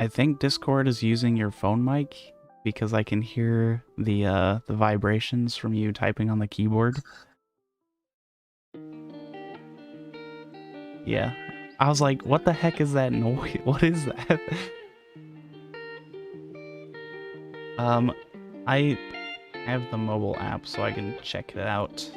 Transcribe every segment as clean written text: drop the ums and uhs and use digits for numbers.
I think Discord is using your phone mic because I can hear the vibrations from you typing on the keyboard. Yeah. I was like, what the heck is that noise? What is that? I have the mobile app so I can check it out.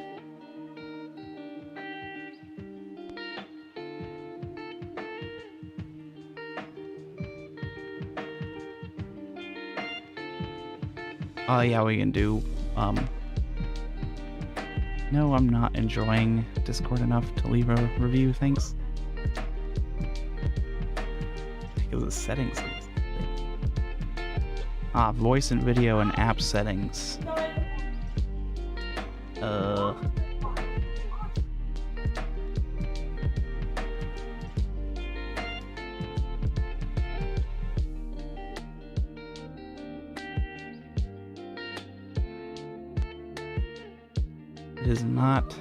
Oh yeah, we can do, no, I'm not enjoying Discord enough to leave a review, thanks. Because the settings of this thing. Ah, voice and video and app settings. It is not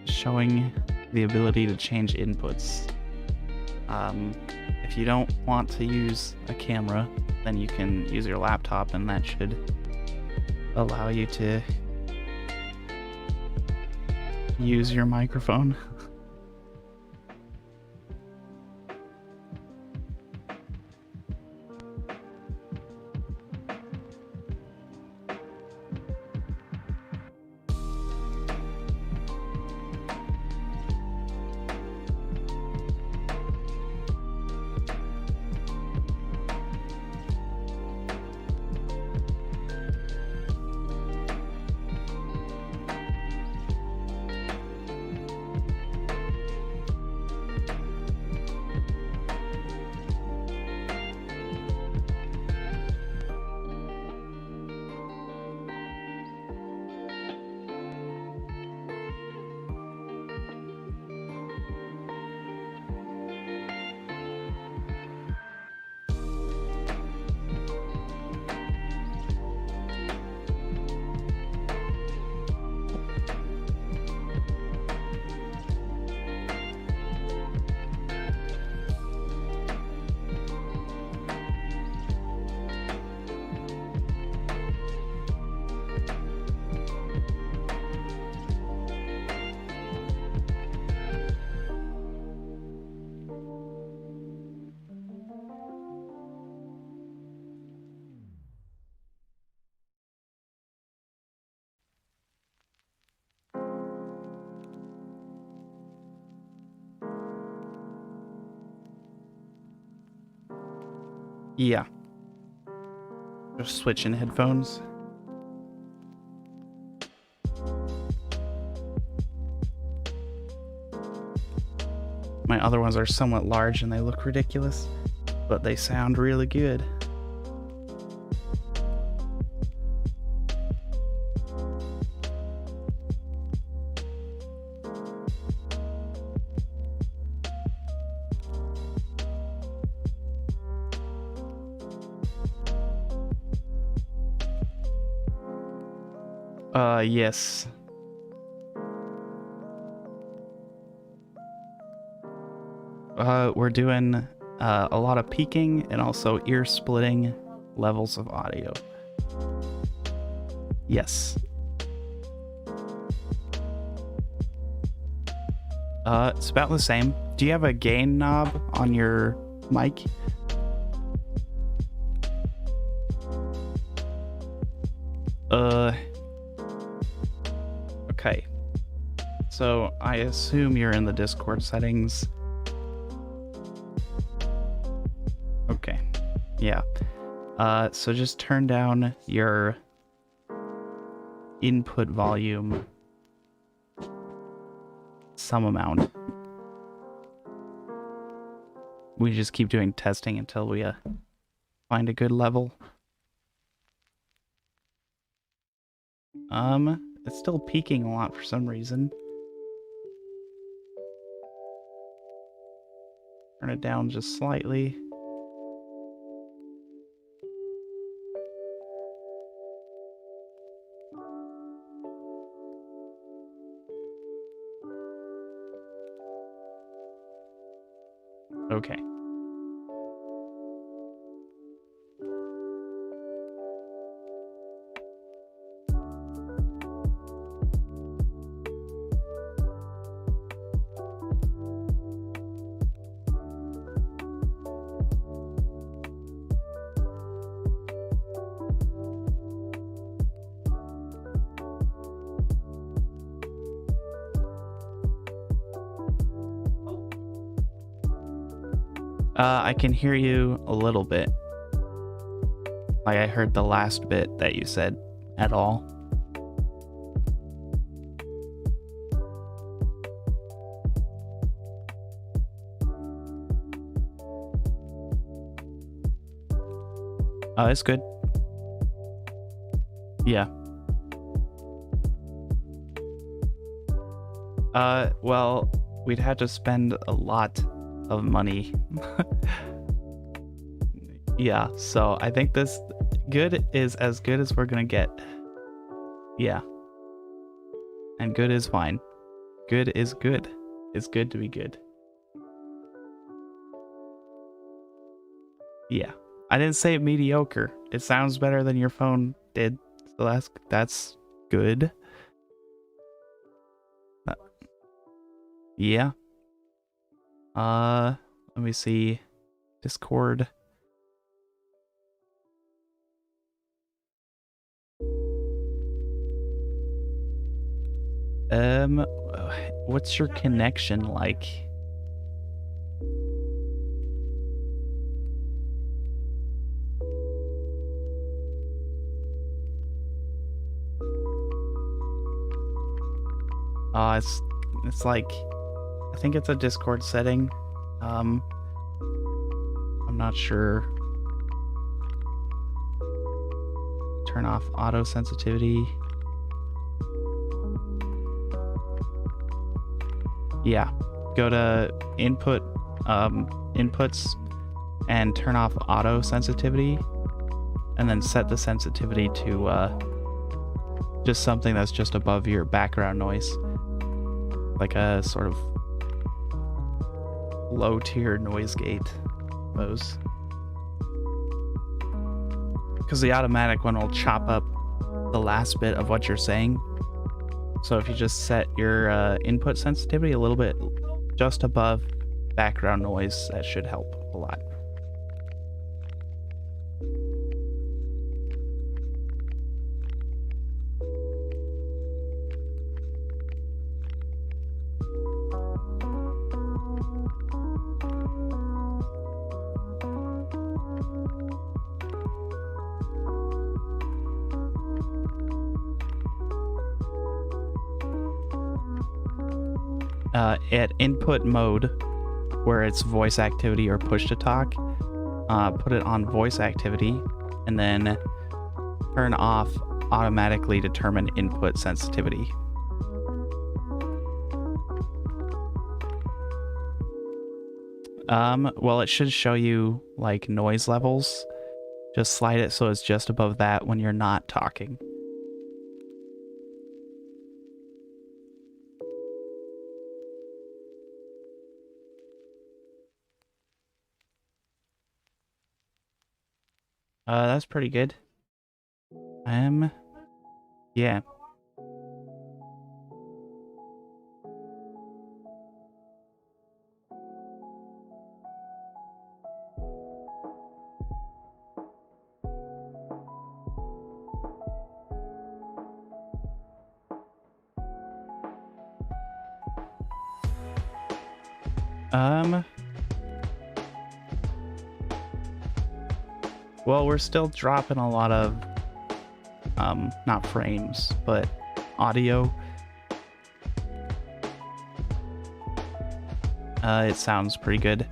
showing the ability to change inputs. If you don't want to use a camera, then you can use your laptop, and that should allow you to use your microphone. Yeah. Just switching headphones. My other ones are somewhat large and they look ridiculous, but they sound really good. Yes. We're doing a lot of peaking and also ear-splitting levels of audio. Yes. It's about the same. Do you have a gain knob on your mic? Okay. So I assume you're in the Discord settings. Okay. Yeah. So just turn down your input volume some amount. We just keep doing testing until we find a good level. It's still peaking a lot for some reason. Turn it down just slightly. Okay. I can hear you a little bit. Like I heard the last bit that you said at all. Oh, it's good. Yeah. Well, we'd have to spend a lot of money. Yeah, so I think this good is as good as we're gonna get. Yeah. And good is fine. Good is good. It's good to be good. Yeah. I didn't say mediocre. It sounds better than your phone did. So that's good. Yeah. Let me see. Discord. What's your connection like? It's like, I think it's a Discord setting. I'm not sure. Turn off auto sensitivity. Yeah, go to inputs and turn off auto sensitivity, and then set the sensitivity to just something that's just above your background noise, like a sort of low tier noise gate, I suppose. Because the automatic one will chop up the last bit of what you're saying. So if you just set your input sensitivity a little bit just above background noise, that should help a lot. At input mode, where it's voice activity or push to talk, put it on voice activity, and then turn off automatically determine input sensitivity. Well, it should show you like noise levels. Just slide it so it's just above that when you're not talking. That's pretty good. Yeah. Well, we're still dropping a lot of, not frames, but audio. It sounds pretty good,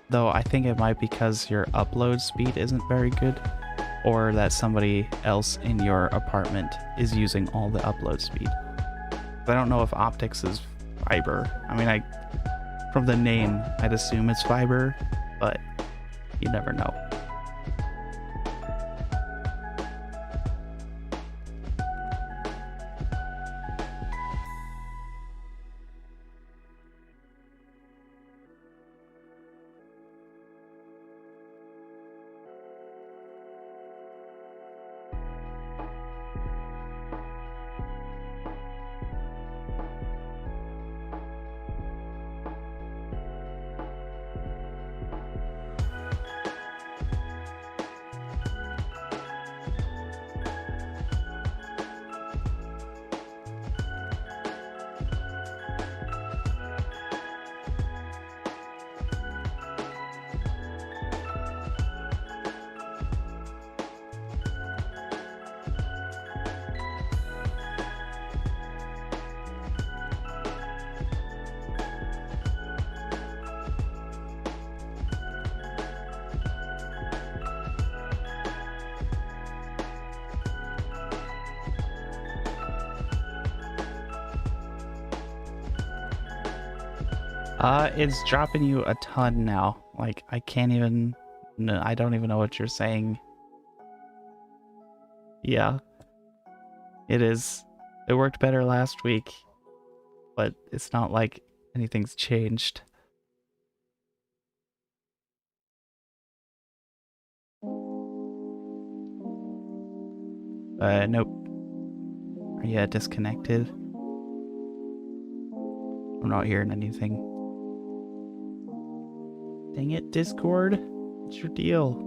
though I think it might be because your upload speed isn't very good, or that somebody else in your apartment is using all the upload speed. I don't know if optics is fiber. I mean, from the name, I'd assume it's fiber, but you never know. It's dropping you a ton now. Like, I can't even... No, I don't even know what you're saying. Yeah. It is. It worked better last week, but it's not like anything's changed. Nope. Are you disconnected? I'm not hearing anything. Dang it, Discord. What's your deal?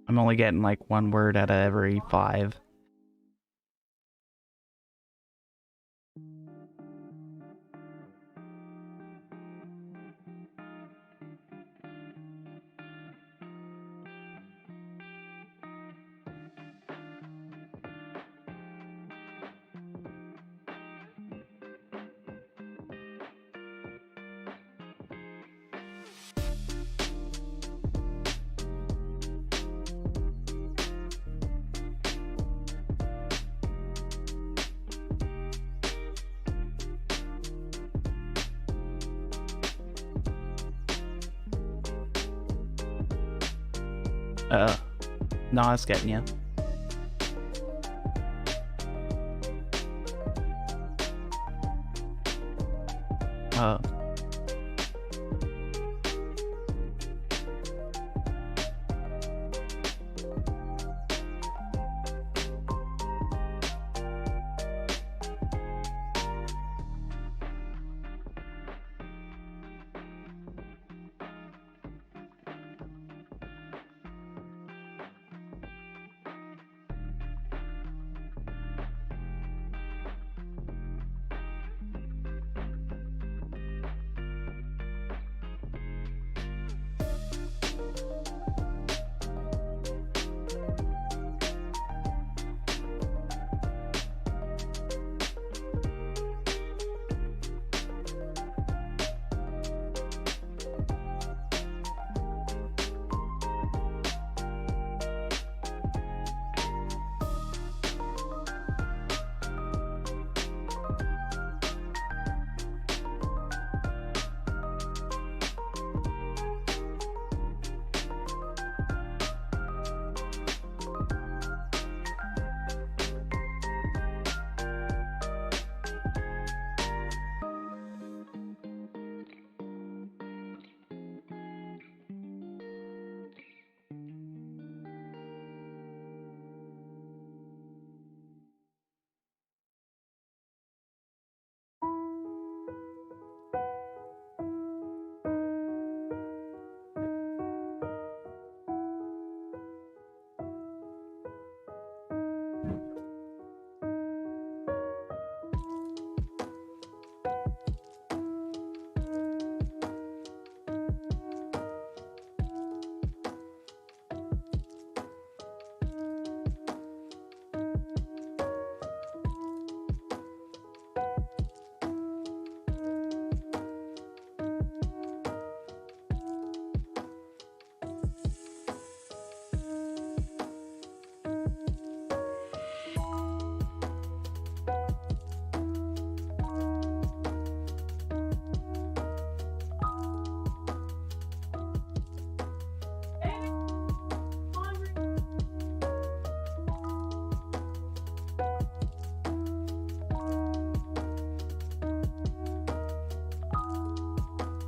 I'm only getting like one word out of every 5. No, it's getting you.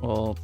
Well,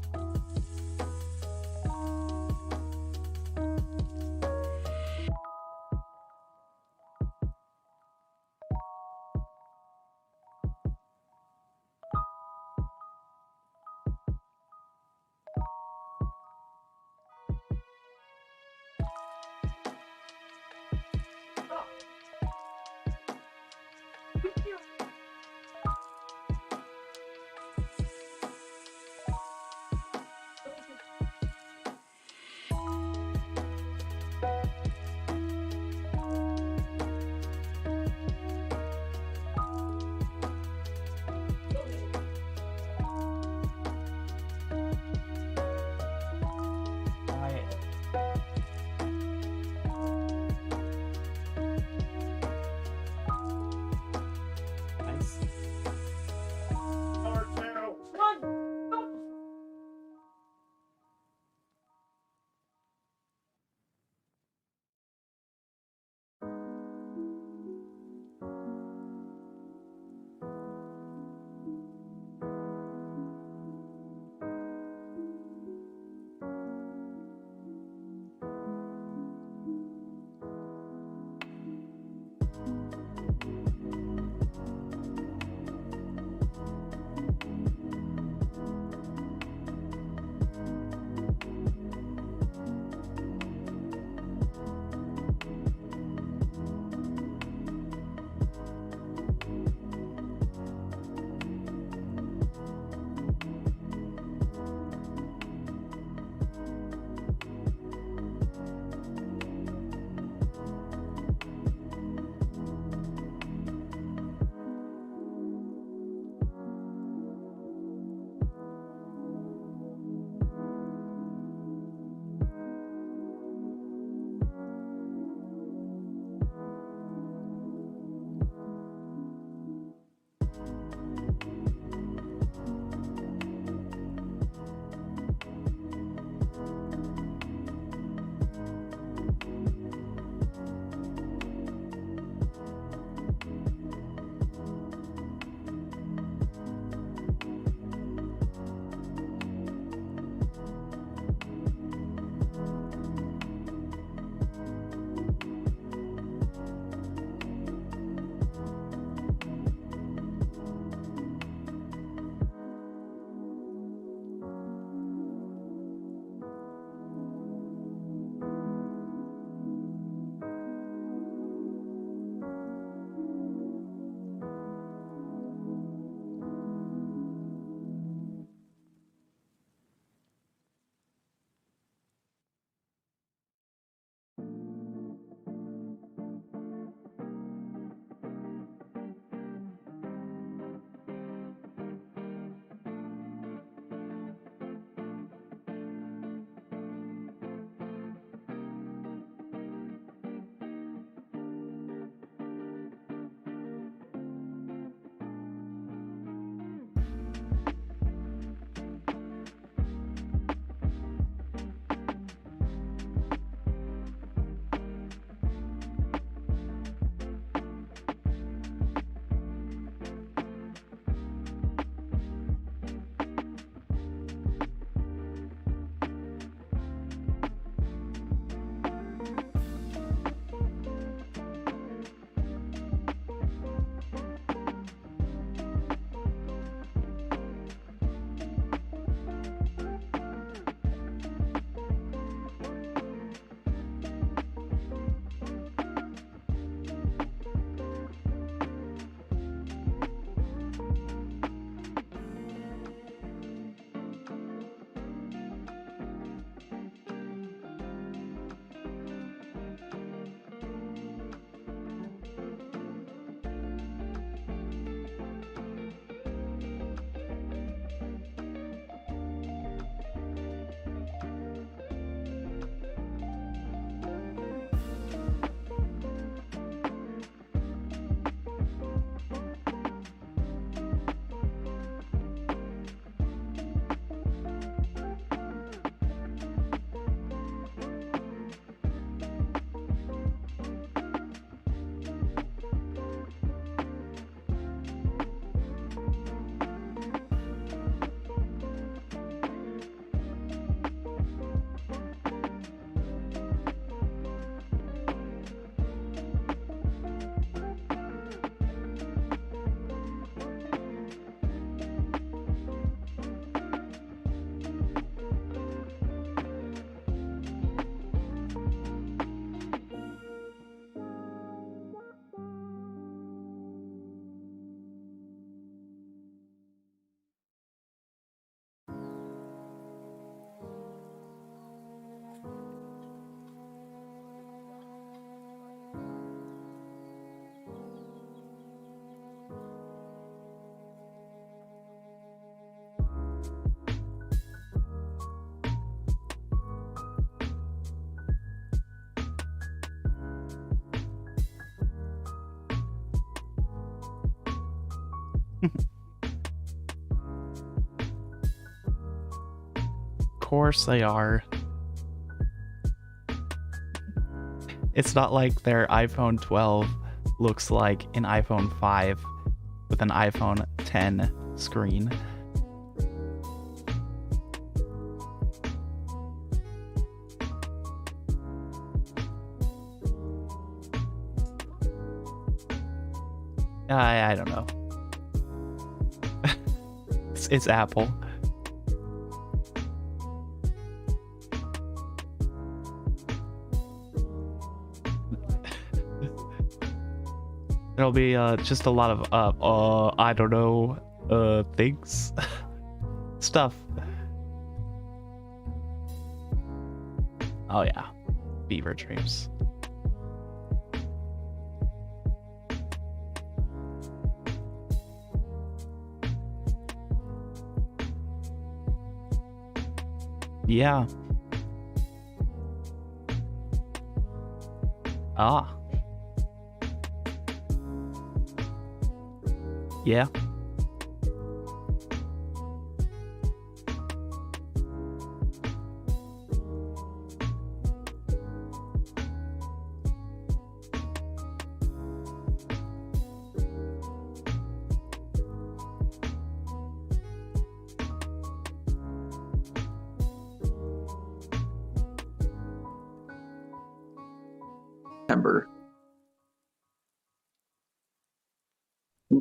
Of course they are. It's not like their iPhone 12 looks like an iPhone 5 with an iPhone 10 screen. I don't know. It's Apple. There'll be just a lot of I don't know things stuff. Oh yeah, beaver dreams. Yeah. Ah. Yeah.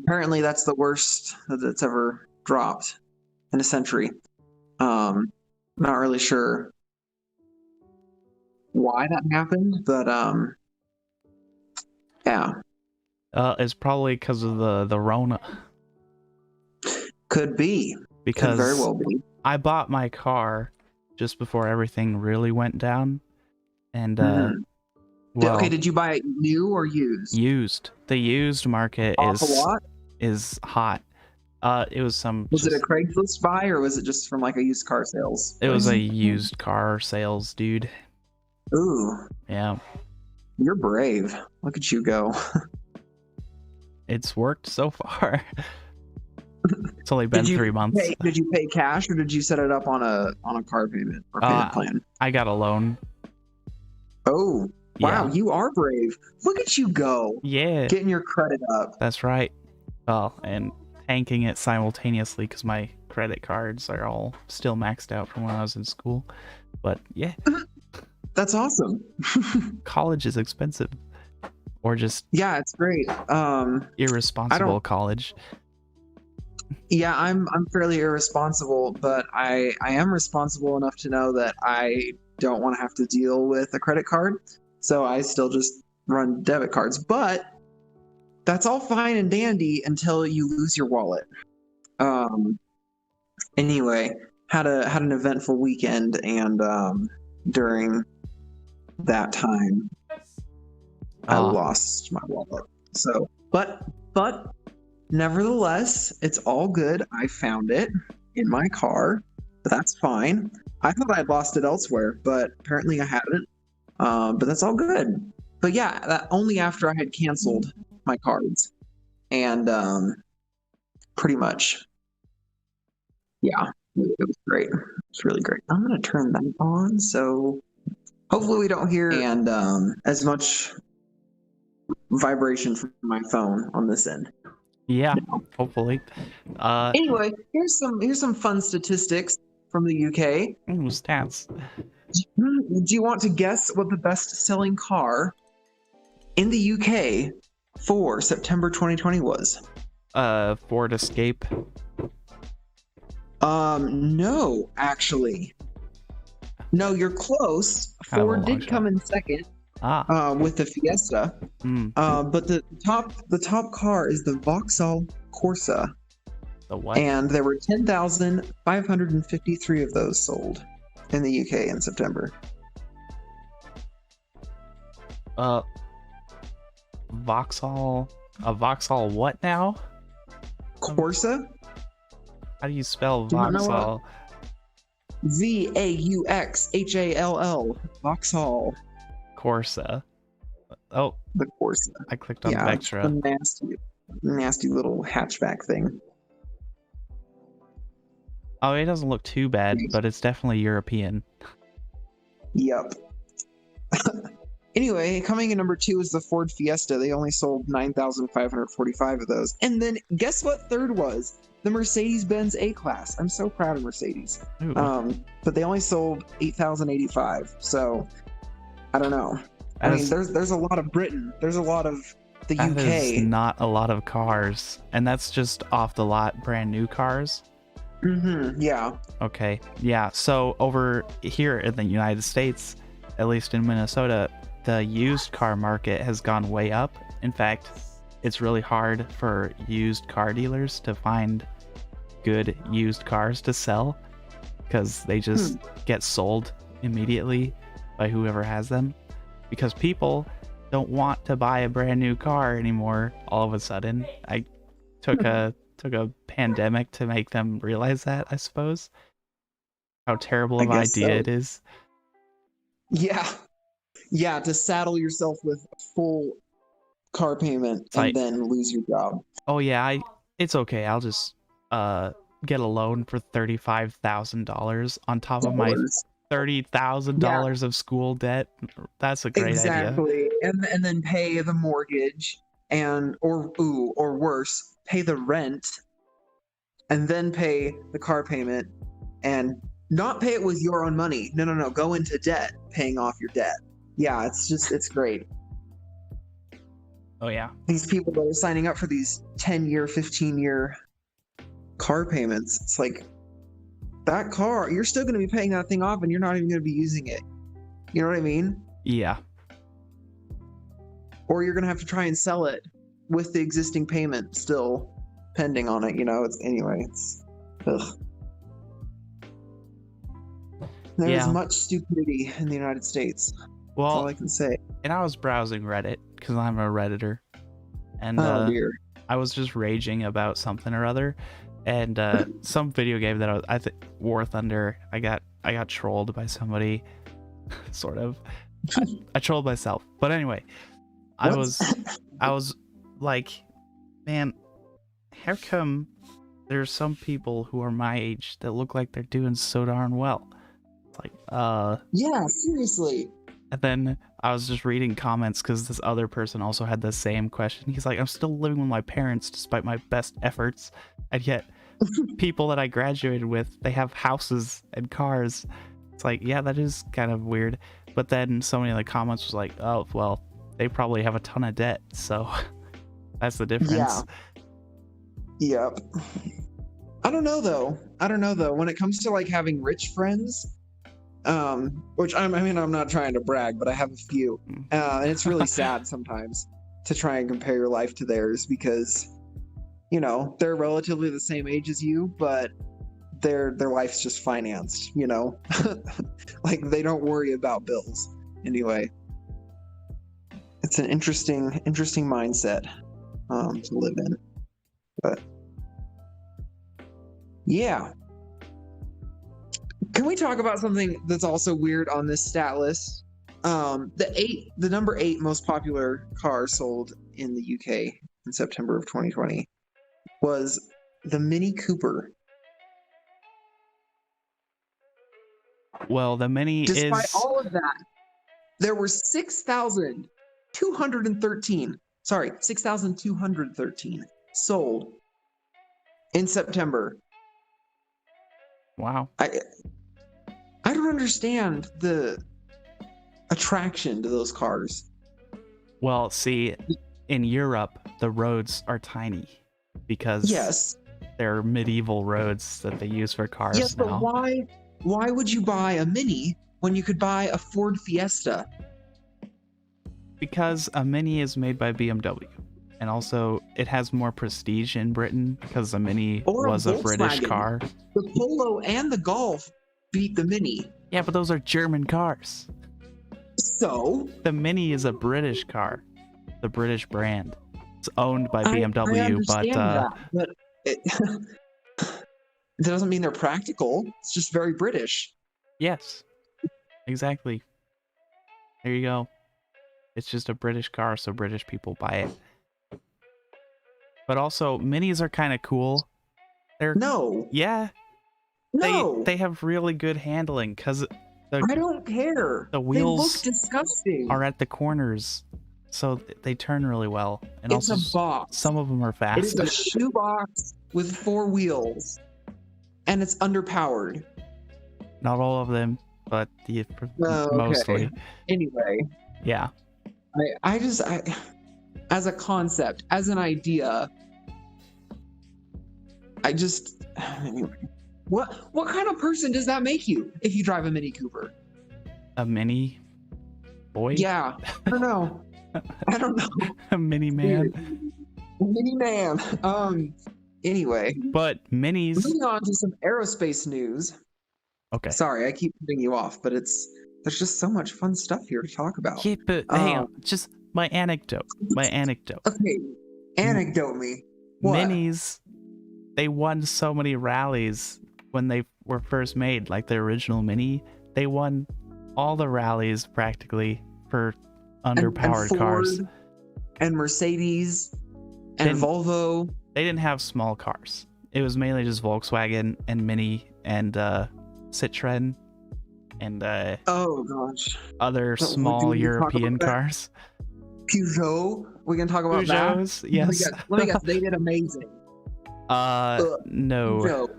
Apparently that's the worst that's ever dropped in a century. Not really sure why that happened, but yeah. It's probably because of the Rona. Could be. Because could very well be. I bought my car just before everything really went down, and well, okay, did you buy it new or used? Used. The used market is hot. It was some. Was it a Craigslist buy or was it just from like a used car sales? It was a used car sales, dude. Ooh. Yeah. You're brave. Look at you go. It's worked so far. It's only been 3 months. Did you pay cash or did you set it up on a car payment or payment plan? I got a loan. Oh. Wow, you are brave. Look at you go. Yeah. Getting your credit up. That's right. Well, and tanking it simultaneously because my credit cards are all still maxed out from when I was in school. But yeah. That's awesome. College is expensive. Or just... Yeah, it's great. Irresponsible college. Yeah, I'm fairly irresponsible, but I am responsible enough to know that I don't want to have to deal with a credit card. So I still just run debit cards, but that's all fine and dandy until you lose your wallet. Anyway, had an eventful weekend, and during that time, I lost my wallet. So, but nevertheless, it's all good. I found it in my car, but that's fine. I thought I'd lost it elsewhere, but apparently I hadn't. But that's all good. But yeah, that only after I had canceled my cards. And pretty much, yeah, it was great. It's really great. I'm going to turn that on, so hopefully we don't hear as much vibration from my phone on this end. Yeah, hopefully. Anyway, here's some fun statistics from the UK. Stats. Do you want to guess what the best-selling car in the UK for September 2020 was? Ford Escape. No, actually. No, you're close. Ford did come in second. With the Fiesta. But the top car is the Vauxhall Corsa. The what? And there were 10,553 of those sold in the UK in September. Vauxhall. A Vauxhall what now? Corsa? How do you spell Vauxhall? Vauxhall. Vauxhall. Corsa. Oh. The Corsa. I clicked on the extra. The nasty little hatchback thing. Oh, it doesn't look too bad, but it's definitely European. Yep. Anyway, coming in number 2 is the Ford Fiesta. They only sold 9,545 of those. And then guess what third was? The Mercedes-Benz A-Class. I'm so proud of Mercedes. Ooh. But they only sold 8,085. So I don't know. I mean, there's a lot of Britain. There's a lot of the that UK. is not a lot of cars, and that's just off the lot, brand new cars. Yeah. Okay. Yeah. So over here in the United States, at least in Minnesota, the used car market has gone way up. In fact, it's really hard for used car dealers to find good used cars to sell because they just get sold immediately by whoever has them, because people don't want to buy a brand new car anymore all of a sudden. I took a pandemic to make them realize that, I suppose. How terrible of an idea it is. Yeah, to saddle yourself with a full car payment and then lose your job. Oh yeah, it's okay. I'll just get a loan for $35,000 on top of my $30,000 of school debt. That's a great idea. Exactly. And then pay the mortgage and or worse, pay the rent and then pay the car payment and not pay it with your own money. No. Go into debt, paying off your debt. Yeah, it's great. Oh yeah. These people that are signing up for these 10-year, 15-year car payments, it's like that car, you're still going to be paying that thing off and you're not even going to be using it. You know what I mean? Yeah. Or you're going to have to try and sell it with the existing payment still pending on it, you know? It's ugh. There's much stupidity in the United States. Well, that's all I can say. And I was browsing Reddit because I'm a Redditor, and I was just raging about something or other, and some video game that I think War Thunder. I got trolled by somebody, sort of. I trolled myself, but anyway, I was like, man, how come there's some people who are my age that look like they're doing so darn well? It's like, yeah, seriously. And then I was just reading comments because this other person also had the same question. He's like, I'm still living with my parents despite my best efforts, and yet people that I graduated with, they have houses and cars. It's like, yeah, that is kind of weird. But then somebody in the comments was like, oh, well, they probably have a ton of debt, so that's the difference. Yeah. Yep. I don't know though. When it comes to like having rich friends, which I'm not trying to brag, but I have a few, and it's really sad sometimes to try and compare your life to theirs because, you know, they're relatively the same age as you, but their life's just financed, you know, like they don't worry about bills. Anyway, it's an interesting mindset to live in, but yeah. Can we talk about something that's also weird on this stat list? The number 8 most popular car sold in the UK in September of 2020 was the Mini Cooper. Well, the Mini Despite all of that, there were 6,213 sold in September. Wow. I don't understand the attraction to those cars. Well, see, in Europe, the roads are tiny because they're medieval roads that they use for cars now. But why would you buy a Mini when you could buy a Ford Fiesta? Because a Mini is made by BMW. And also, it has more prestige in Britain because the Mini was a British car. The Polo and the Golf beat the Mini. Yeah, but those are German cars. So? The Mini is a British car. The British brand. It's owned by BMW, I understand but it doesn't mean they're practical. It's just very British. Yes. Exactly. There you go. It's just a British car, so British people buy it. But also, Minis are kind of cool. No. Yeah. No, they have really good handling because I don't care. the They look wheels disgusting. are at the corners, so they turn really well. And It's also a box. some of them are It is fast. a shoebox with 4 wheels, and it's underpowered. Not all of them, but Okay. mostly. Anyway, Yeah. I as a concept, as an idea, anyway. What kind of person does that make you if you drive a Mini Cooper? A mini boy? Yeah, I don't know. I don't know. A mini man. Mini man. Anyway, But minis. moving on to some aerospace news. Okay. Sorry, I keep cutting you off, but there's just so much fun stuff here to talk about. Yeah, but hang on. Just my anecdote. Okay, anecdote me. What? Minis, they won so many rallies when they were first made, like the original Mini. They won all the rallies practically for underpowered and cars. Ford, and Mercedes, and Volvo. They didn't have small cars. It was mainly just Volkswagen and Mini and Citroen and Oh gosh, other do small we talk about European that? cars. Peugeot. We can talk about Peugeots, that. yes. Let me guess. They did amazing. No. Peugeot.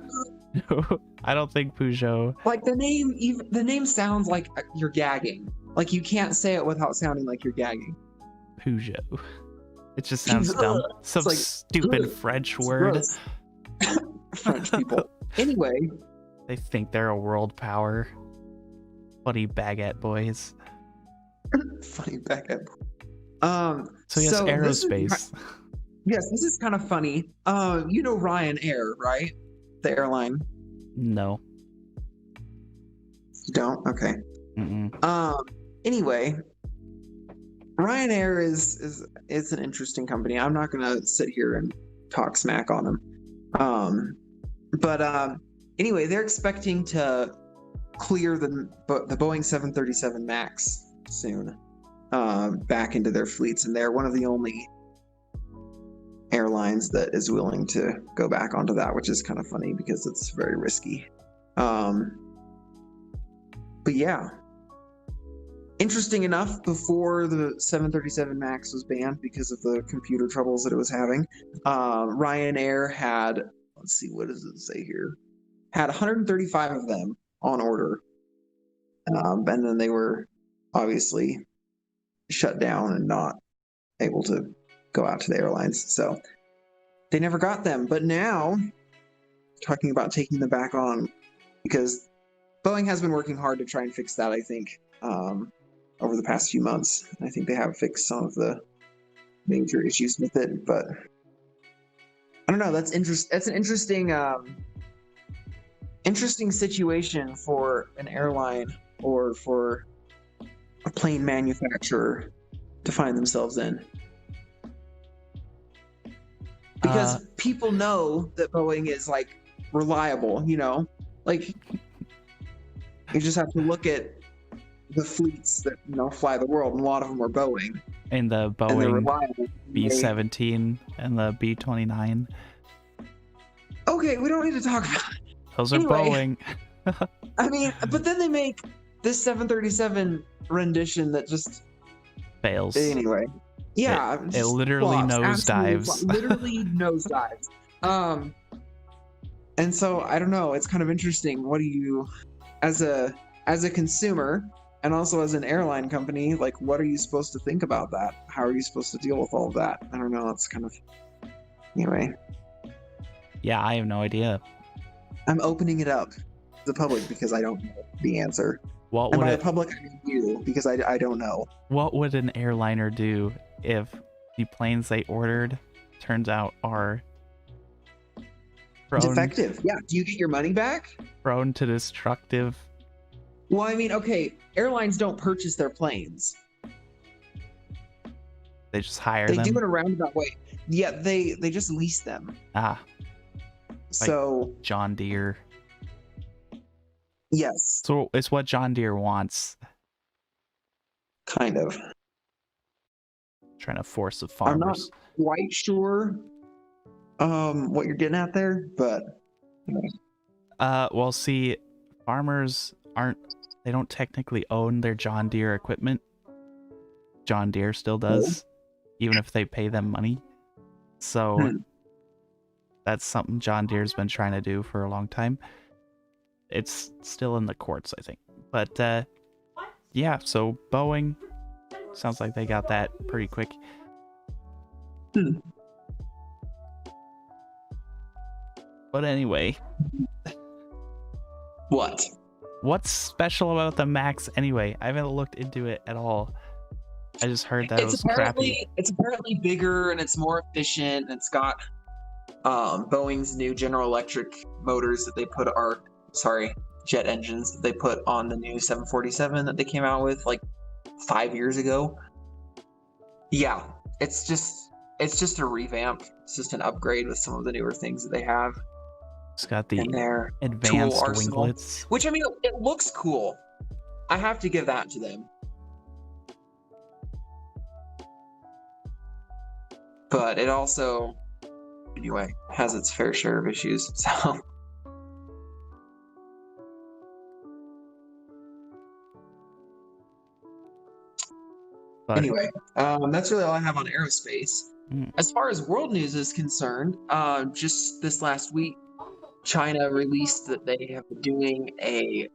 No, I don't think Peugeot. Like the name sounds like you're gagging. Like you can't say it without sounding like you're gagging. Peugeot. It just sounds dumb. Some like, stupid French word. Gross. French people. Anyway, They think they're a world power. Funny baguette boys. funny backup. So yes, aerospace. Yes, this is kind of funny. You know Ryanair, right? The airline. No. You don't? Okay. Mm-mm. Anyway, Ryanair is an interesting company. I'm not gonna sit here and talk smack on them. But anyway, they're expecting to clear the Boeing 737 Max soon, back into their fleets, and they're one of the only airlines that is willing to go back onto that, which is kind of funny because it's very risky. But yeah, interesting enough, before the 737 Max was banned because of the computer troubles that it was having, Ryanair had, let's see, what does it say here? Had 135 of them on order. And then they were obviously shut down and not able to go out to the airlines. So they never got them. But now, talking about taking them back on, because Boeing has been working hard to try and fix that, I think, over the past few months. I think they have fixed some of the major issues with it, but I don't know. That's an interesting situation for an airline or for a plane manufacturer to find themselves in. Because people know that Boeing is like reliable, like you just have to look at the fleets that fly the world, and a lot of them are Boeing. And the Boeing B-17 and the B-29. Okay, we don't need to talk about it. Those are Boeing. I mean, but then they make this 737 rendition that just fails. Anyway, yeah, it literally nosedives. Literally nosedives. And so I don't know. It's kind of interesting. What do you, as a consumer, and also as an airline company, like, what are you supposed to think about that? How are you supposed to deal with all of that? I don't know. It's kind of, anyway. Yeah, I have no idea. I'm opening it up to the public because I don't know the answer. What and would by the public, I mean you, because I don't know. What would an airliner do if the planes they ordered turns out are defective? Yeah. Do you get your money back? Prone to destructive. Well, I mean, okay, airlines don't purchase their planes. They just hire them. They do it a roundabout way. Yeah, they just lease them. Ah. So like John Deere. Yes. So it's what John Deere wants. Kind of. Trying to force the farmers. I'm not quite sure what you're getting at there, but Well, see, farmers they don't technically own their John Deere equipment. John Deere still does, even if they pay them money. So that's something John Deere's been trying to do for a long time. It's still in the courts, I think. But yeah, so Boeing sounds like they got that pretty quick. But anyway, what's special about the Max anyway? I haven't looked into it at all. I just heard that it was crappy. It's apparently bigger and it's more efficient. And it's got Boeing's new General Electric motors that they put jet engines that they put on the new 747 that they came out with like 5 years ago. Yeah, it's just a revamp. It's just an upgrade with some of the newer things that they have. It's got the advanced winglets, which, I mean, it looks cool. I have to give that to them. But it also, anyway, has its fair share of issues. So anyway, that's really all I have on aerospace. As far as world news is concerned, just this last week, China released that they have been doing a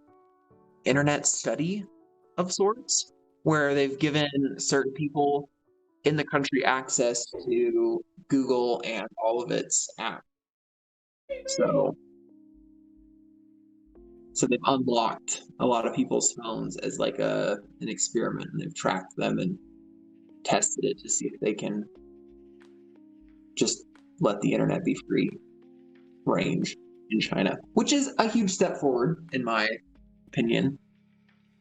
internet study of sorts, where they've given certain people in the country access to Google and all of its apps. So they've unlocked a lot of people's phones as like an experiment, and they've tracked them and tested it to see if they can just let the internet be free range in China, which is a huge step forward in my opinion.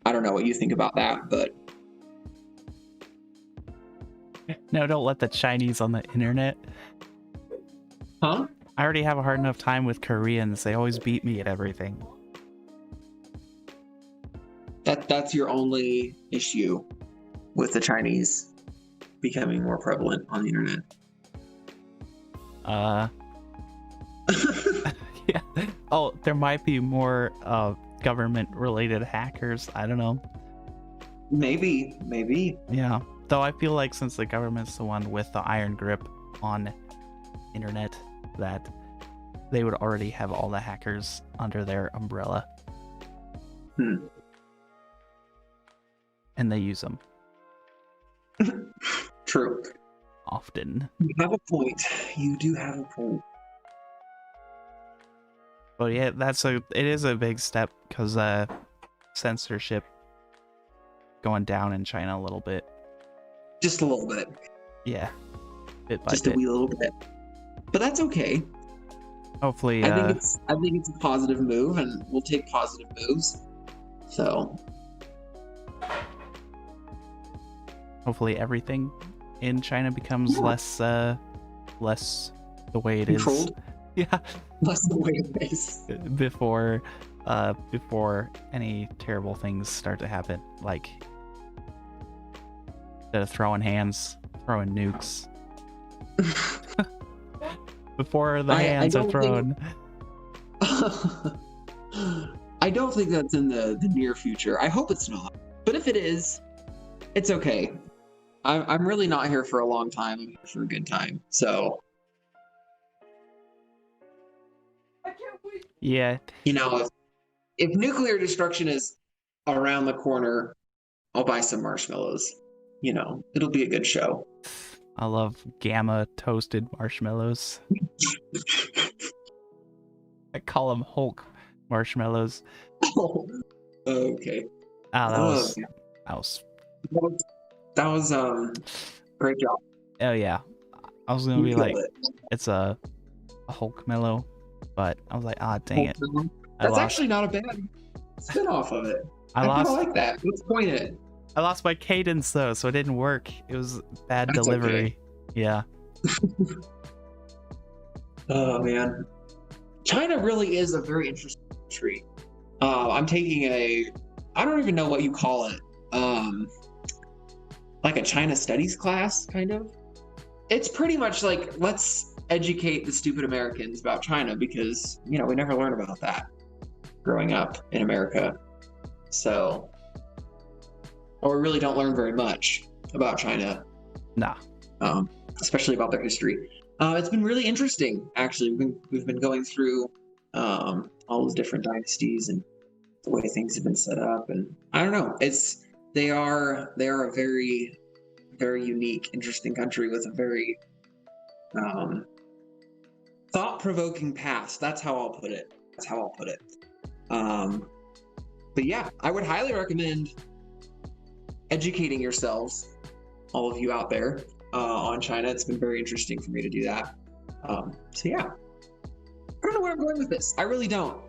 I don't know what you think about that, but no, don't let the Chinese on the internet. Huh? I already have a hard enough time with Koreans. They always beat me at everything. That's your only issue with the Chinese becoming more prevalent on the internet? Yeah. Oh, there might be more government-related hackers. I don't know. Maybe. Yeah. Though I feel like since the government's the one with the iron grip on internet, that they would already have all the hackers under their umbrella. And they use them. True. Often. You have a point. You do have a point. But yeah, it is a big step because censorship going down in China a little bit. Just a little bit. Yeah. Bit by just bit. A wee little bit. But that's okay. Hopefully I think it's a positive move, and we'll take positive moves. So hopefully everything in China becomes less the way it controlled. Is. Yeah. Less the way it is. Before any terrible things start to happen, like instead of throwing hands, throwing nukes. Before the hands are thrown. I don't think that's in the near future. I hope it's not. But if it is, it's okay. I'm really not here for a long time. I'm here for a good time. So yeah. You know, if nuclear destruction is around the corner, I'll buy some marshmallows. You know, it'll be a good show. I love gamma toasted marshmallows. I call them Hulk marshmallows. Oh, okay. That was great job. Oh yeah. I was gonna be like, it's a Hulk mellow, but I was like, dang it. That's actually not a bad spin-off of it. I like that. Let's point it. I lost my cadence though, so it didn't work. It was bad delivery. Okay. Yeah. Oh man. China really is a very interesting country. I'm taking I don't even know what you call it. Like a China studies class, kind of. It's pretty much like, let's educate the stupid Americans about China because, we never learn about that. growing up in America. So, or we really don't learn very much about China, Nah. especially about their history. It's been really interesting, actually. We've been going through all those different dynasties and the way things have been set up, and I don't know. They are a very, very unique, interesting country with a very thought-provoking past. That's how I'll put it. But yeah, I would highly recommend educating yourselves, all of you out there, on China. It's been very interesting for me to do that. So yeah, I don't know where I'm going with this. I really don't.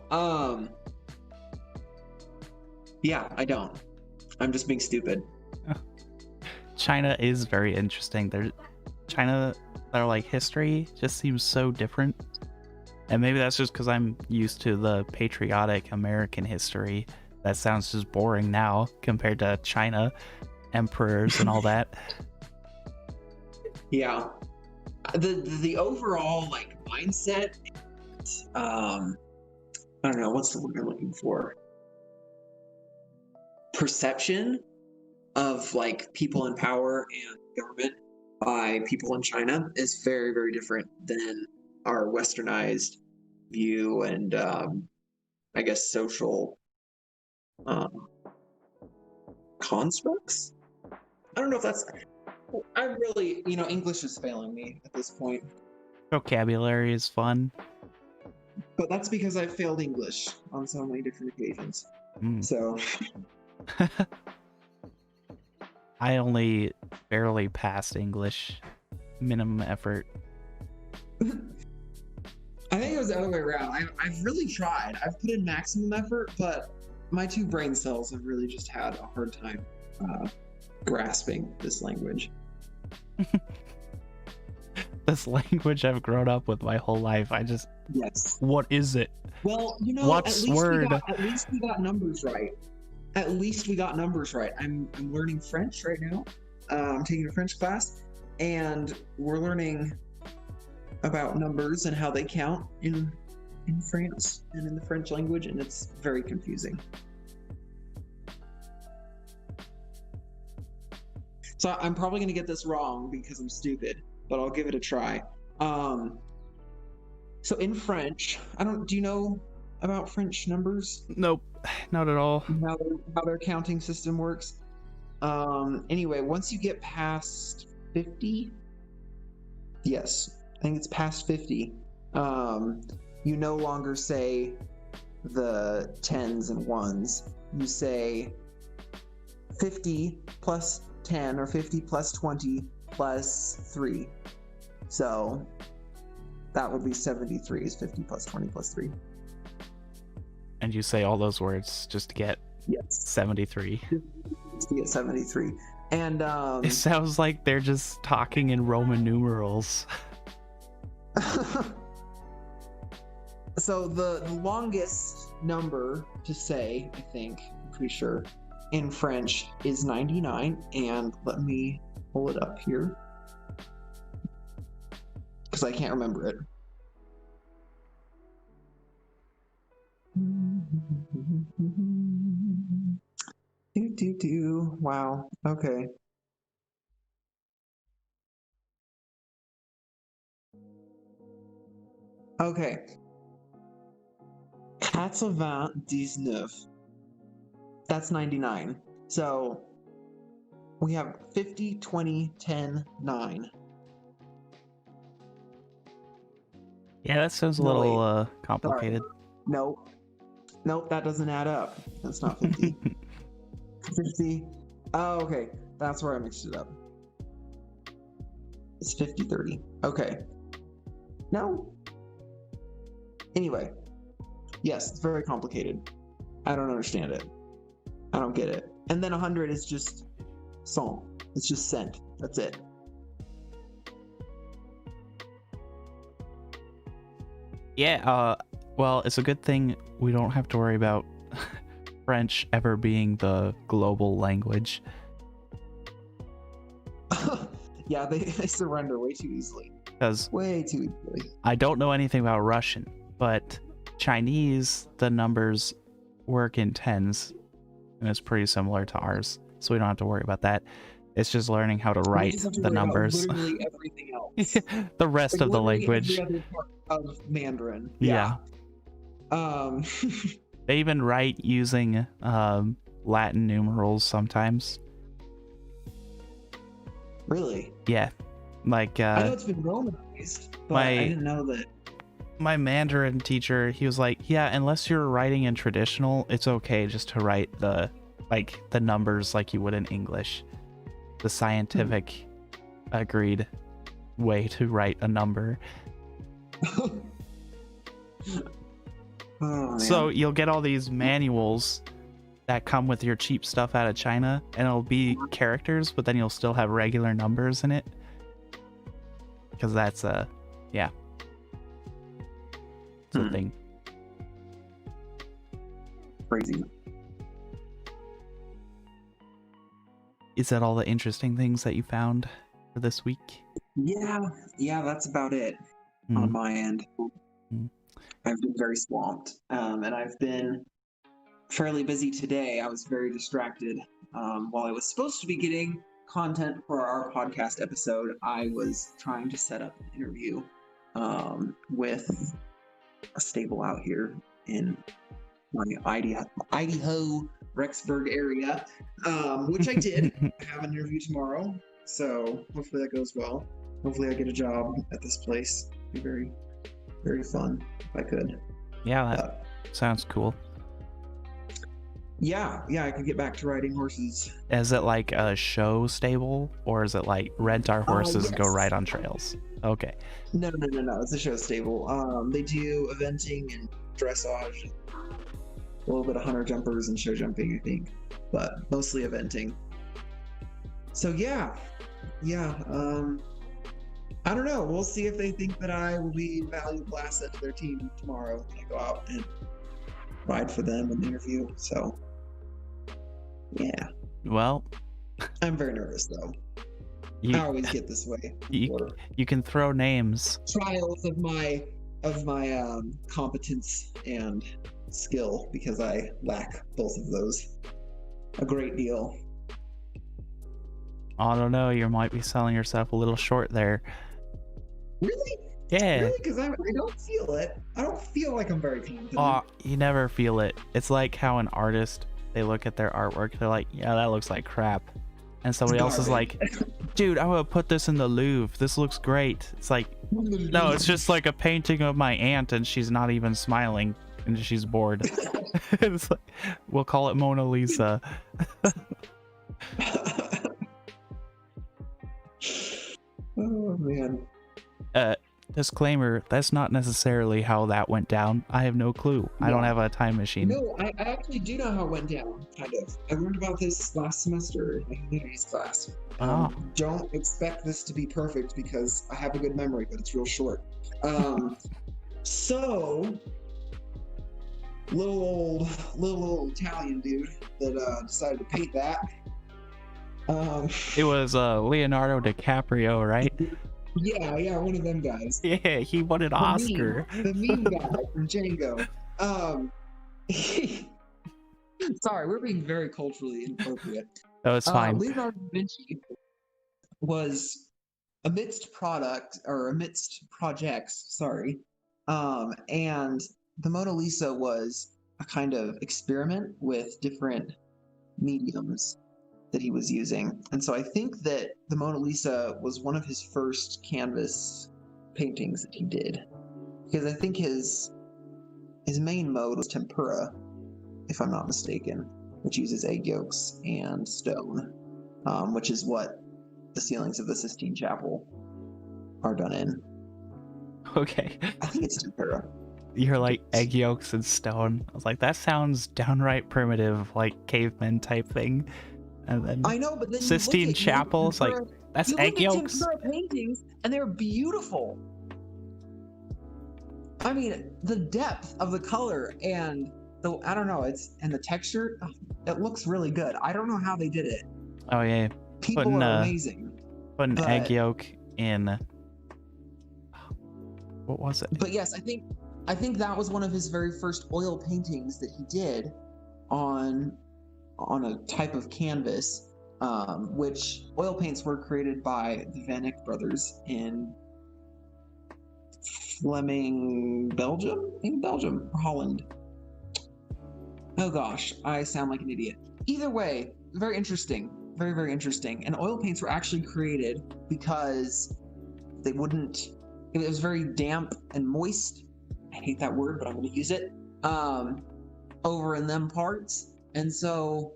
Yeah, I don't. I'm just being stupid. China is very interesting. China, their like history just seems so different. And maybe that's just because I'm used to the patriotic American history. That sounds just boring now compared to China, emperors and all that. Yeah. The overall like mindset, I don't know, what's the word I'm looking for? Perception of like people in power and government by people in China is very, very different than our westernized view and I guess social constructs. I don't know if that's, I really, English is failing me at this point. Vocabulary is fun. But that's because I failed English on so many different occasions. So I only barely passed English, minimum effort. I think it was the other way around. I've really tried. I've put in maximum effort, but my two brain cells have really just had a hard time grasping this language. This language I've grown up with my whole life. Yes. What is it? Well, What's word? At least we got numbers right. I'm learning French right now. I'm taking a French class, and we're learning about numbers and how they count in France and in the French language, and it's very confusing. So I'm probably going to get this wrong because I'm stupid, but I'll give it a try. So in French, do you know about French numbers? Nope, not at all. How their counting system works? Anyway, once you get past 50, yes, I think it's past 50, you no longer say the tens and ones. You say 50 plus 10 or 50 plus 20 plus 3. So that would be 73 is 50 plus 20 plus 3. And you say all those words just to get 73. To get 73. And it sounds like they're just talking in Roman numerals. So the longest number to say, I think, I'm pretty sure, in French is 99. And let me pull it up here because I can't remember it. Wow. Okay. Okay. 99. That's 99. So we have 50, 20, 10, 9. Yeah, that sounds a little complicated. Sorry. Nope, that doesn't add up. That's not 50. 50. Oh, okay. That's where I mixed it up. It's 50, 30. Okay. No. Anyway. Yes, it's very complicated. I don't understand it. I don't get it. And then 100 is just cent. It's just cent. That's it. Yeah, well, it's a good thing we don't have to worry about French ever being the global language. Yeah, they surrender way too easily. Because way too easily. I don't know anything about Russian, but Chinese, the numbers work in tens, and it's pretty similar to ours, so we don't have to worry about that. It's just learning how to We write just have to the worry about numbers. literally everything else. The rest Like of the literally language. every other part of Mandarin. Yeah. Um, They even write using Latin numerals sometimes. really? Yeah. Like I know it's been Romanized, but I didn't know that. my Mandarin teacher, he was like, yeah, unless you're writing in traditional, it's okay just to write the numbers like you would in English. The scientific agreed way to write a number. Oh, man. So you'll get all these manuals that come with your cheap stuff out of China, and it'll be characters, but then you'll still have regular numbers in it. Because that's yeah. It's a thing. Crazy. Is that all the interesting things that you found for this week? Yeah, that's about it on my end. I've been very swamped, and I've been fairly busy today. I was very distracted. While I was supposed to be getting content for our podcast episode, I was trying to set up an interview with a stable out here in my Idaho, Rexburg area, which I did. I have an interview tomorrow, so hopefully that goes well. Hopefully I get a job at this place. It'd be very, very fun if I could. Yeah, that sounds cool. Yeah, I could get back to riding horses. Is it like a show stable, or is it like rent our horses and go Yes. ride on trails? Okay. No. It's a show stable. They do eventing and dressage, a little bit of hunter jumpers and show jumping, I think, but mostly eventing. So yeah. I don't know. We'll see if they think that I will be a valuable asset to their team tomorrow when I go out and ride for them and interview. So yeah, Well, I'm very nervous though. I you always get this way. you can throw names. Trials of my competence and skill, because I lack both of those a great deal. I don't know. You might be selling yourself a little short there. Really? Yeah. Really? Because I don't feel it. I don't feel like I'm very confident. Oh, you never feel it. It's like how an artist, they look at their artwork, they're like, yeah, that looks like crap. And somebody else is like, dude, I'm gonna put this in the Louvre. This looks great. It's like, no, it's just like a painting of my aunt and she's not even smiling and she's bored. It's like, we'll call it Mona Lisa. Oh man. Disclaimer, that's not necessarily how that went down. I have no clue. I don't have a time machine. No, I actually do know how it went down, kind of. I learned about this last semester in my humanities class. Don't expect this to be perfect because I have a good memory, but it's real short. So, little old Italian dude that decided to paint that. It was Leonardo DiCaprio, right? Yeah, one of them guys. Yeah, he won an Oscar. The meme guy from Django. Sorry, we're being very culturally inappropriate. Oh, it's fine. Leonardo da Vinci was amidst projects, and the Mona Lisa was a kind of experiment with different mediums that he was using. And so I think that the Mona Lisa was one of his first canvas paintings that he did, because I think his main mode was tempera, if I'm not mistaken, which uses egg yolks and stone, which is what the ceilings of the Sistine Chapel are done in. Okay. I think it's tempera. You're like egg yolks and stone. I was like, that sounds downright primitive, like caveman type thing. And then I know, but then Sistine Chapel, it's like, that's egg yolks. Tempera paintings, and they're beautiful. I mean, the depth of the color and I don't know, and the texture, it looks really good. I don't know how they did it. Oh yeah. People are amazing. Put an egg yolk in. What was it? But yes, I think I think that was one of his very first oil paintings that he did on a type of canvas, which oil paints were created by the Van Eyck brothers in Belgium? I think Belgium or Holland. Oh gosh, I sound like an idiot. Either way, very interesting. Very, very interesting. And oil paints were actually created because it was very damp and moist. I hate that word, but I'm going to use it. Over in them parts. And so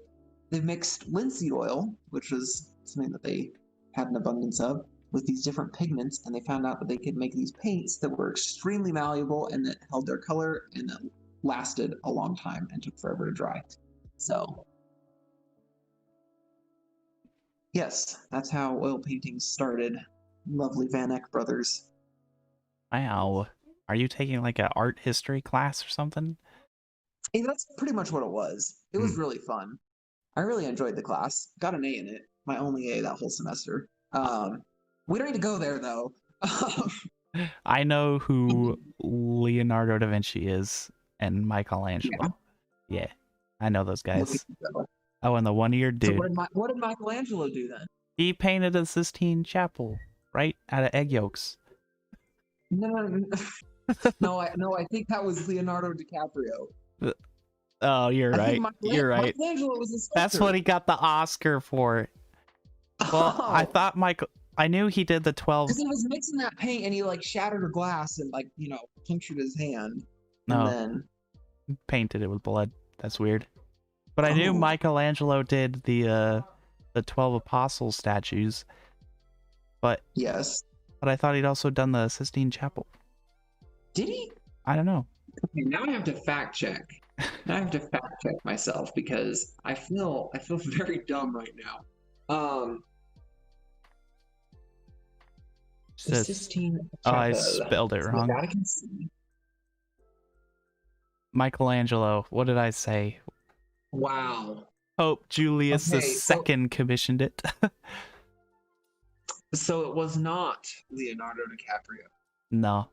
they mixed linseed oil, which was something that they had an abundance of, with these different pigments, and they found out that they could make these paints that were extremely malleable and that held their color and that lasted a long time and took forever to dry. So, yes, that's how oil paintings started. Lovely Van Eyck brothers. Wow. Are you taking like an art history class or something? Hey, that's pretty much what it was. It was really fun. I really enjoyed the class. Got an A in it. My only A that whole semester. We don't need to go there though. I know who Leonardo da Vinci is and Michelangelo. Yeah, I know those guys. Oh, and the one-eared dude. So what did Michelangelo do then? He painted a Sistine Chapel, right? Out of egg yolks. No, I think that was Leonardo DiCaprio. Oh, you're right. You're right. Michelangelo was a sculptor. That's what he got the Oscar for. Well, I thought I knew he did the 12. Because he was mixing that paint and he like shattered a glass and like, punctured his hand. And then painted it with blood. That's weird. But I knew Michelangelo did the 12 apostles statues. But yes. But I thought he'd also done the Sistine Chapel. Did he? I don't know. Okay, now I have to fact check. Now I have to fact check myself because I feel very dumb right now. The Sistine Chapel. I spelled it wrong. Michelangelo. What did I say? Wow. Pope Julius II commissioned it. So it was not Leonardo DiCaprio. No.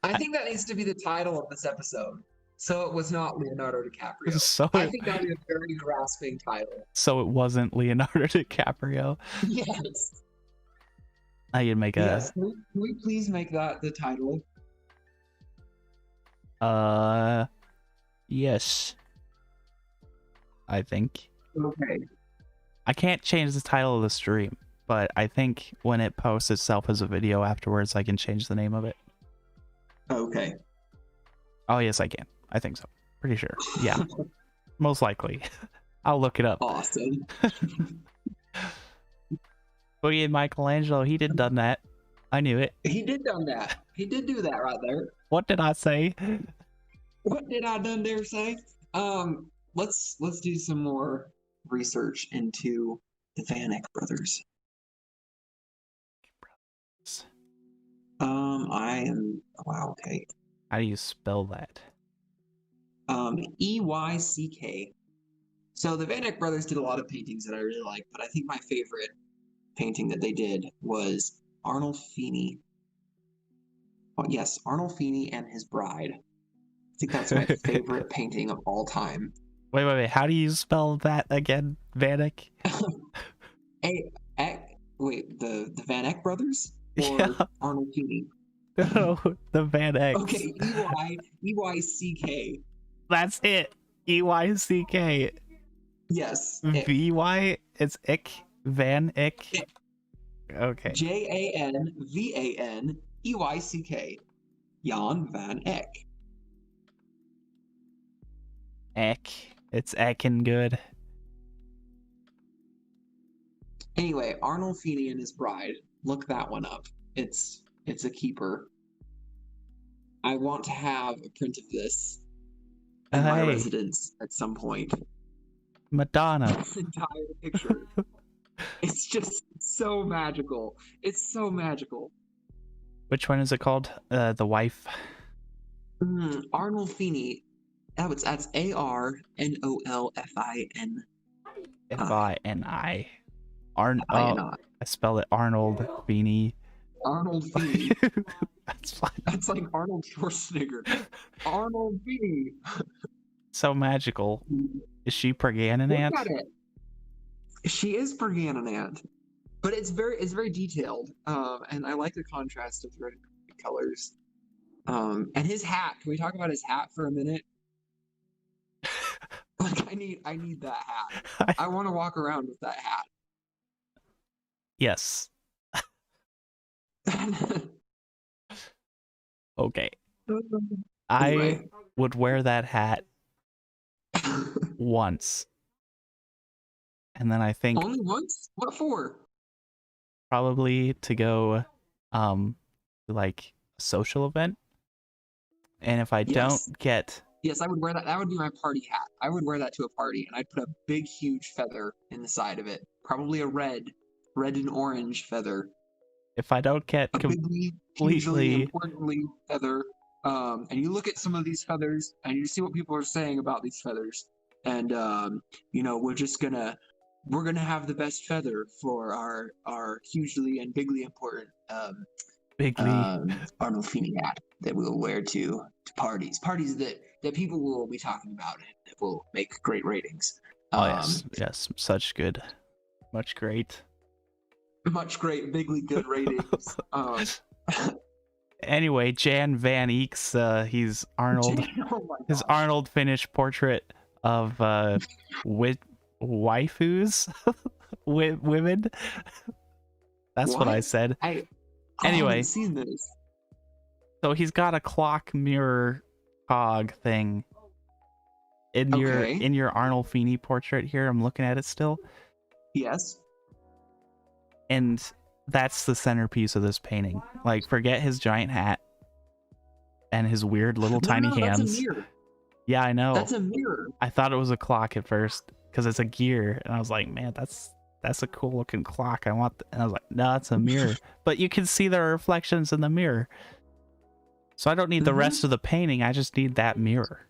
I think that needs to be the title of this episode. So it was not Leonardo DiCaprio. I think that would be a very grasping title. So it wasn't Leonardo DiCaprio. Yes. I can make a. Yes. Can we please make that the title? Yes. I think. Okay. I can't change the title of the stream, but I think when it posts itself as a video afterwards, I can change the name of it. Okay. Oh, yes, I can. I think so. Pretty sure. Yeah. Most likely. I'll look it up. Awesome. But yeah, Michelangelo, he did done that. I knew it. He did done that. He did do that right there. What did I say? What did I done there say? Let's do some more research into the Van Eyck brothers. Wow, okay. How do you spell that? Eyck. So the Van Eyck brothers did a lot of paintings that I really like, but I think my favorite painting that they did was Arnold Feeney. Oh, yes, Arnold Feeney and his bride. I think that's my favorite painting of all time. Wait. How do you spell that again? Van Eyck? Wait, the Van Eyck brothers? Or Yeah. Arnold Feeney? No, the Van Eyck. Okay, Eyck. That's it. Eyck. Yes. VY? It's Ick. Van Eyck. Okay. JANVAN EYCK. Jan van Eyck. Eck. It's Eckin good. Anyway, Arnold Feeney and his bride. Look that one up. It's a keeper. I want to have a print of this in my residence at some point. Madonna. This entire picture. It's just so magical. It's so magical. Which one is it called? The wife. Arnold Feeney. That's ARNOLFIN. Fini. I spell it Arnold Feeney. Arnold Feeney. That's fine. That's like Arnold Schwarzenegger. Arnold Feeney. So magical. Is she Perganon Look ant? at it. She is Perganon ant, but it's very detailed. And I like the contrast of the red and green colors. And his hat. Can we talk about his hat for a minute? Like I need that hat. I want to walk around with that hat. Yes. Okay. Anyway. I would wear that hat once. And then I think Only once? What for? probably to go to like a social event. And if I Yes. don't get Yes, I would wear that. That would be my party hat. I would wear that to a party, and I'd put a big, huge feather in the side of it. Probably a red and orange feather. if I don't get A bigly, hugely, importantly feather. And you look at some of these feathers, and you see what people are saying about these feathers. And we're gonna have the best feather for our hugely and bigly important Arnold Feeney hat that we'll wear to parties that people will be talking about and that will make great ratings. yes, much Bigly good ratings. Anyway, Jan Van Eeks, he's Arnold. His Arnold finished portrait of waifus, women. That's what I said. I Anyway, haven't seen this. So he's got a clock mirror cog thing in your Arnold Feeney portrait here. I'm looking at it still. Yes. And that's the centerpiece of this painting. Like, forget his giant hat and his weird little tiny hands. That's a mirror. Yeah, I know. That's a mirror. I thought it was a clock at first because it's a gear, and I was like, man, that's a cool looking clock. And I was like, no, it's a mirror. But you can see the reflections in the mirror. So I don't need the rest of the painting. I just need that mirror.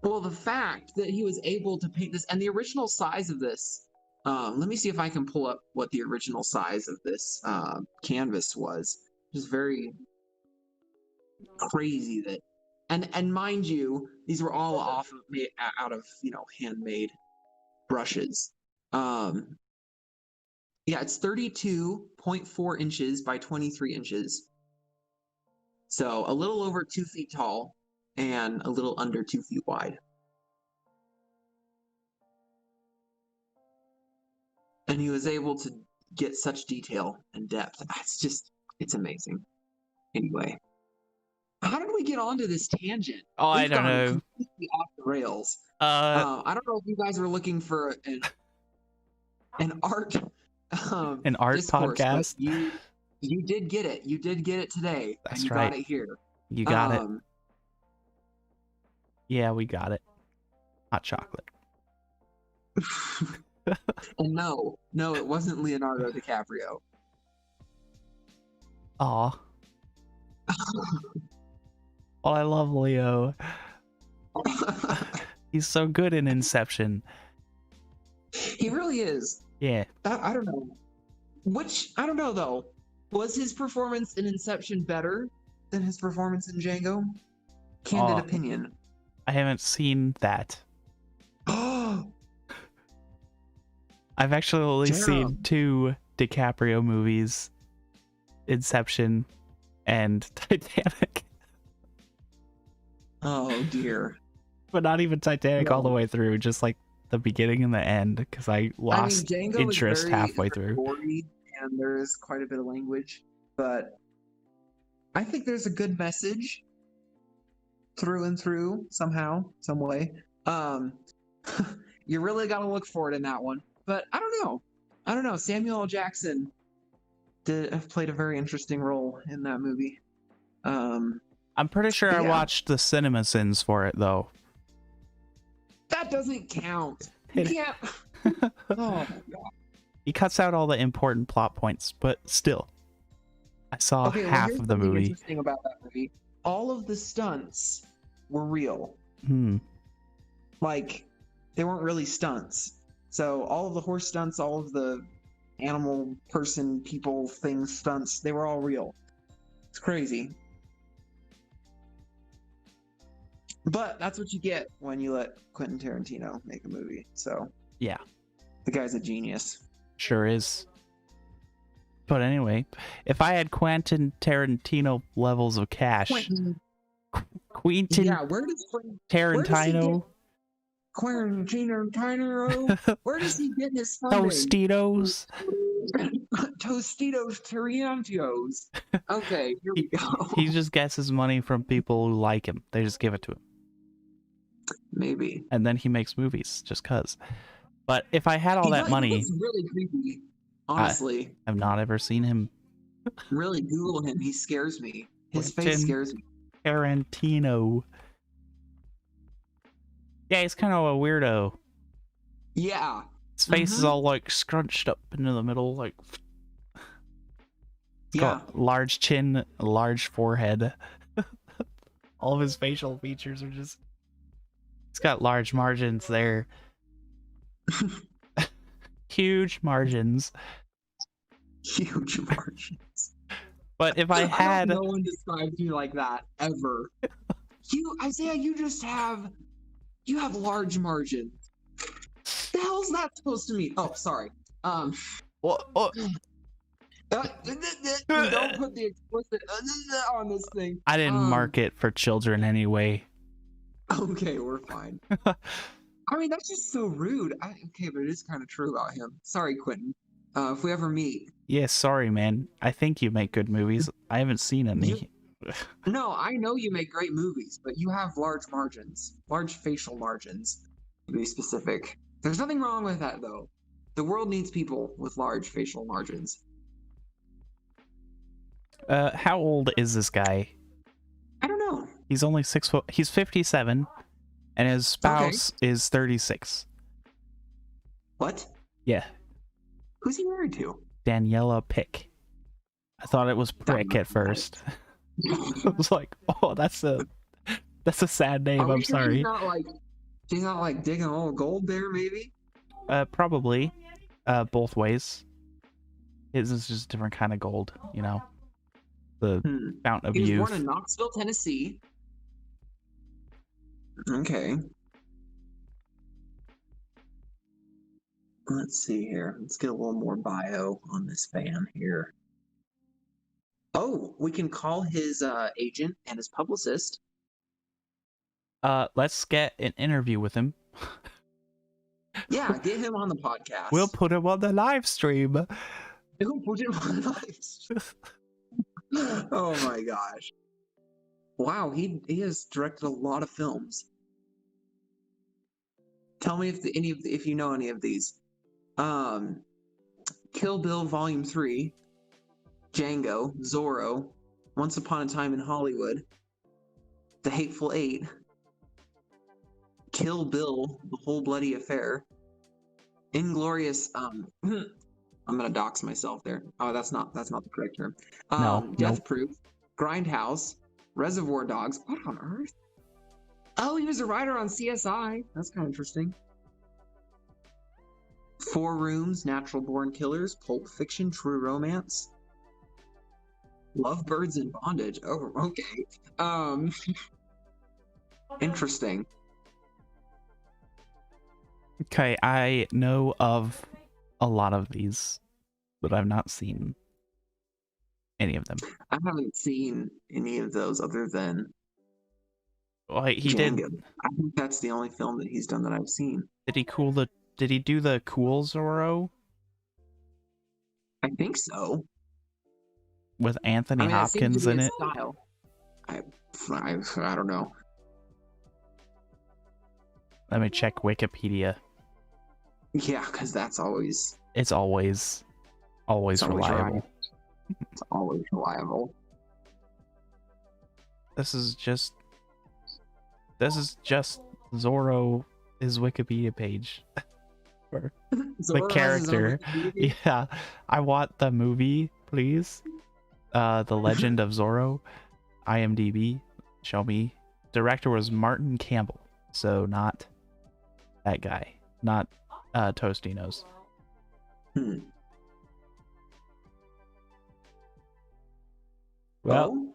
Well, the fact that he was able to paint this, and the original size of this, let me see if I can pull up what the original size of this canvas was. Just very crazy that, and mind you, these were all out of handmade brushes. Yeah, it's 32.4 inches by 23 inches. So a little over 2 feet tall and a little under 2 feet wide. And he was able to get such detail and depth. It's amazing. Anyway, how did we get onto this tangent? Oh, I don't know. Completely off the rails. I don't know if you guys are looking for an art discourse, podcast. You did get it. You did get it today. That's and you right. got it here. You got it. Yeah, we got it. Hot chocolate. And no, it wasn't Leonardo DiCaprio. Aw. Well, I love Leo. He's so good in Inception. He really is. Yeah. I don't know. I don't know though. Was his performance in Inception better than his performance in Django? Candid opinion. I haven't seen that. Oh. I've actually only seen 2 DiCaprio movies, Inception and Titanic. Oh dear. But not even Titanic all the way through, just like the beginning and the end, because I lost interest halfway through. Gory, and there's quite a bit of language, but I think there's a good message through and through somehow, some way. You really got to look for it in that one. But I don't know. Samuel L. Jackson played a very interesting role in that movie. I'm pretty sure I watched the CinemaSins for it though. That doesn't count. You can't. Oh my god. He cuts out all the important plot points, but still, I saw half of the movie. Interesting about that movie, all of the stunts were real. Like, they weren't really stunts. So all of the horse stunts, all of the animal, person, people, things, stunts. They were all real. It's crazy. But that's what you get when you let Quentin Tarantino make a movie. So Yeah, the guy's a genius. sure is. But anyway, if I had Quentin Tarantino levels of cash, Quentin. Quentin Yeah, where does he get Tarantino, Quentin Tarantino? Where does he get his funding? Tostitos. Tostitos Tarantino's. Okay, here we go. He just gets his money from people who like him. They just give it to him. Maybe. And then he makes movies just cuz. But if I had all that money, He's really creepy. Honestly. I've not ever seen him. Really Google him. He scares me. His face Quentin scares me. Tarantino. Yeah, he's kind of a weirdo. Yeah. His face is all like scrunched up into the middle, like. He's got large chin, large forehead. All of his facial features are just. He's got large margins there. Huge margins. Huge margins. But if I had. No one describes you like that ever. Isaiah, you have large margins. The hell's that supposed to mean? Oh, sorry. What? Don't put the explicit on this thing. I didn't mark it for children anyway. Okay, we're fine. I mean, that's just so rude. Okay, but it is kind of true about him. Sorry, Quentin. If we ever meet. Yeah, sorry, man. I think you make good movies. I haven't seen any. No, I know you make great movies, but you have large margins. Large facial margins, to be specific. There's nothing wrong with that, though. The world needs people with large facial margins. How old is this guy? I don't know. He's only 6 foot. He's 57, and his spouse is 36. What? Yeah. Who's he married to? Daniela Pick. I thought it was Prick at first. I was like, oh, that's a sad name. I'm sorry. She's not like digging a little gold there, maybe? Probably. Both ways. His is just a different kind of gold, you know. The fountain of youth. He was born in Knoxville, Tennessee. Okay. Let's see here. Let's get a little more bio on this fan here. Oh, we can call his agent and his publicist. Let's get an interview with him. Yeah, get him on the podcast. We'll put him on the live stream. We'll put him on the live stream. Oh my gosh. Wow, he has directed a lot of films. Tell me if you know any of these. Kill Bill Volume 3, Django, Zorro, Once Upon a Time in Hollywood, The Hateful Eight, Kill Bill, The Whole Bloody Affair, Inglorious, I'm gonna dox myself there. Oh, that's not the correct term. Death Proof, Grindhouse, Reservoir Dogs. What on earth? Oh, he was a writer on CSI. That's kind of interesting. 4 Rooms, Natural Born Killers, Pulp Fiction, True Romance, Lovebirds in Bondage. Oh, okay. Interesting. Okay, I know of a lot of these, but I've not seen any of them. I haven't seen any of those other than He Django. did. I think that's the only film that he's done that I've seen. Did he do the Cool Zorro? I think so. With Anthony Hopkins in it? Style. I don't know. Let me check Wikipedia. Yeah, because that's always... It's always reliable. Right. It's always reliable. This is just Zorro, his Wikipedia page. For the character. Yeah. I want the movie, please. The Legend of Zorro. IMDb. Show me. Director was Martin Campbell. So not that guy. Not Tostinos. Well, Oh,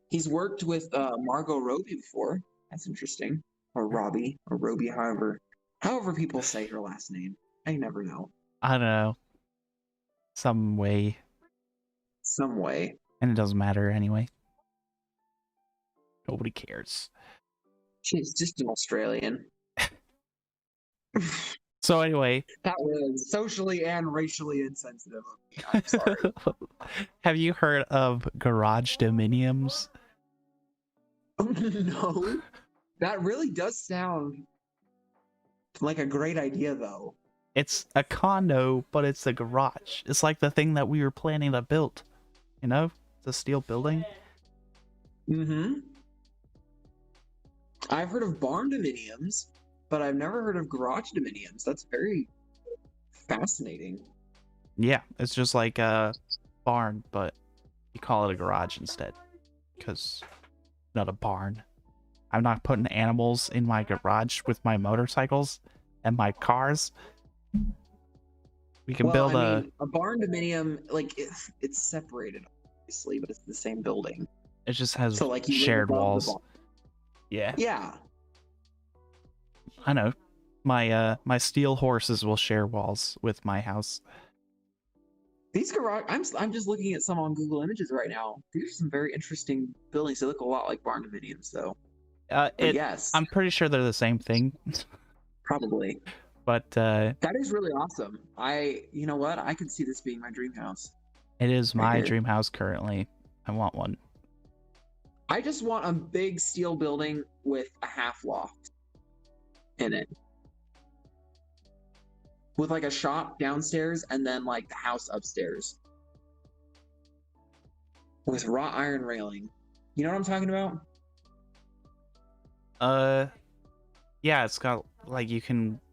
he's worked with Margot Robbie before. That's interesting. Or Robbie, or Robbie, however people say her last name. I never know. I don't know. Some way. Some way. And it doesn't matter anyway. Nobody cares. She's just an Australian. So anyway. That was socially and racially insensitive of me. I'm sorry. Have you heard of garagedominiums? No. That really does sound like a great idea, though. It's a condo, but it's a garage. It's like the thing that we were planning to build. You know? The steel building. Mm-hmm. I've heard of barn dominiums, but I've never heard of garage dominiums. That's very fascinating. Yeah, it's just like a barn, but you call it a garage instead. Because not a barn. I'm not putting animals in my garage with my motorcycles and my cars. We can build a barn dominium, like it's separated, obviously, but it's the same building. It just has so, like, you shared walls. Yeah. Yeah. I know. My steel horses will share walls with my house. These garage, I'm just looking at some on Google Images right now. These are some very interesting buildings. They look a lot like barn dominiums, though. Yes, I'm pretty sure they're the same thing. Probably. But that is really awesome. You know what? I could see this being my dream house. It is my dream house currently. I want one. I just want a big steel building with a half loft in it. With like a shop downstairs and then like the house upstairs. With wrought iron railing. You know what I'm talking about? Yeah, it's got like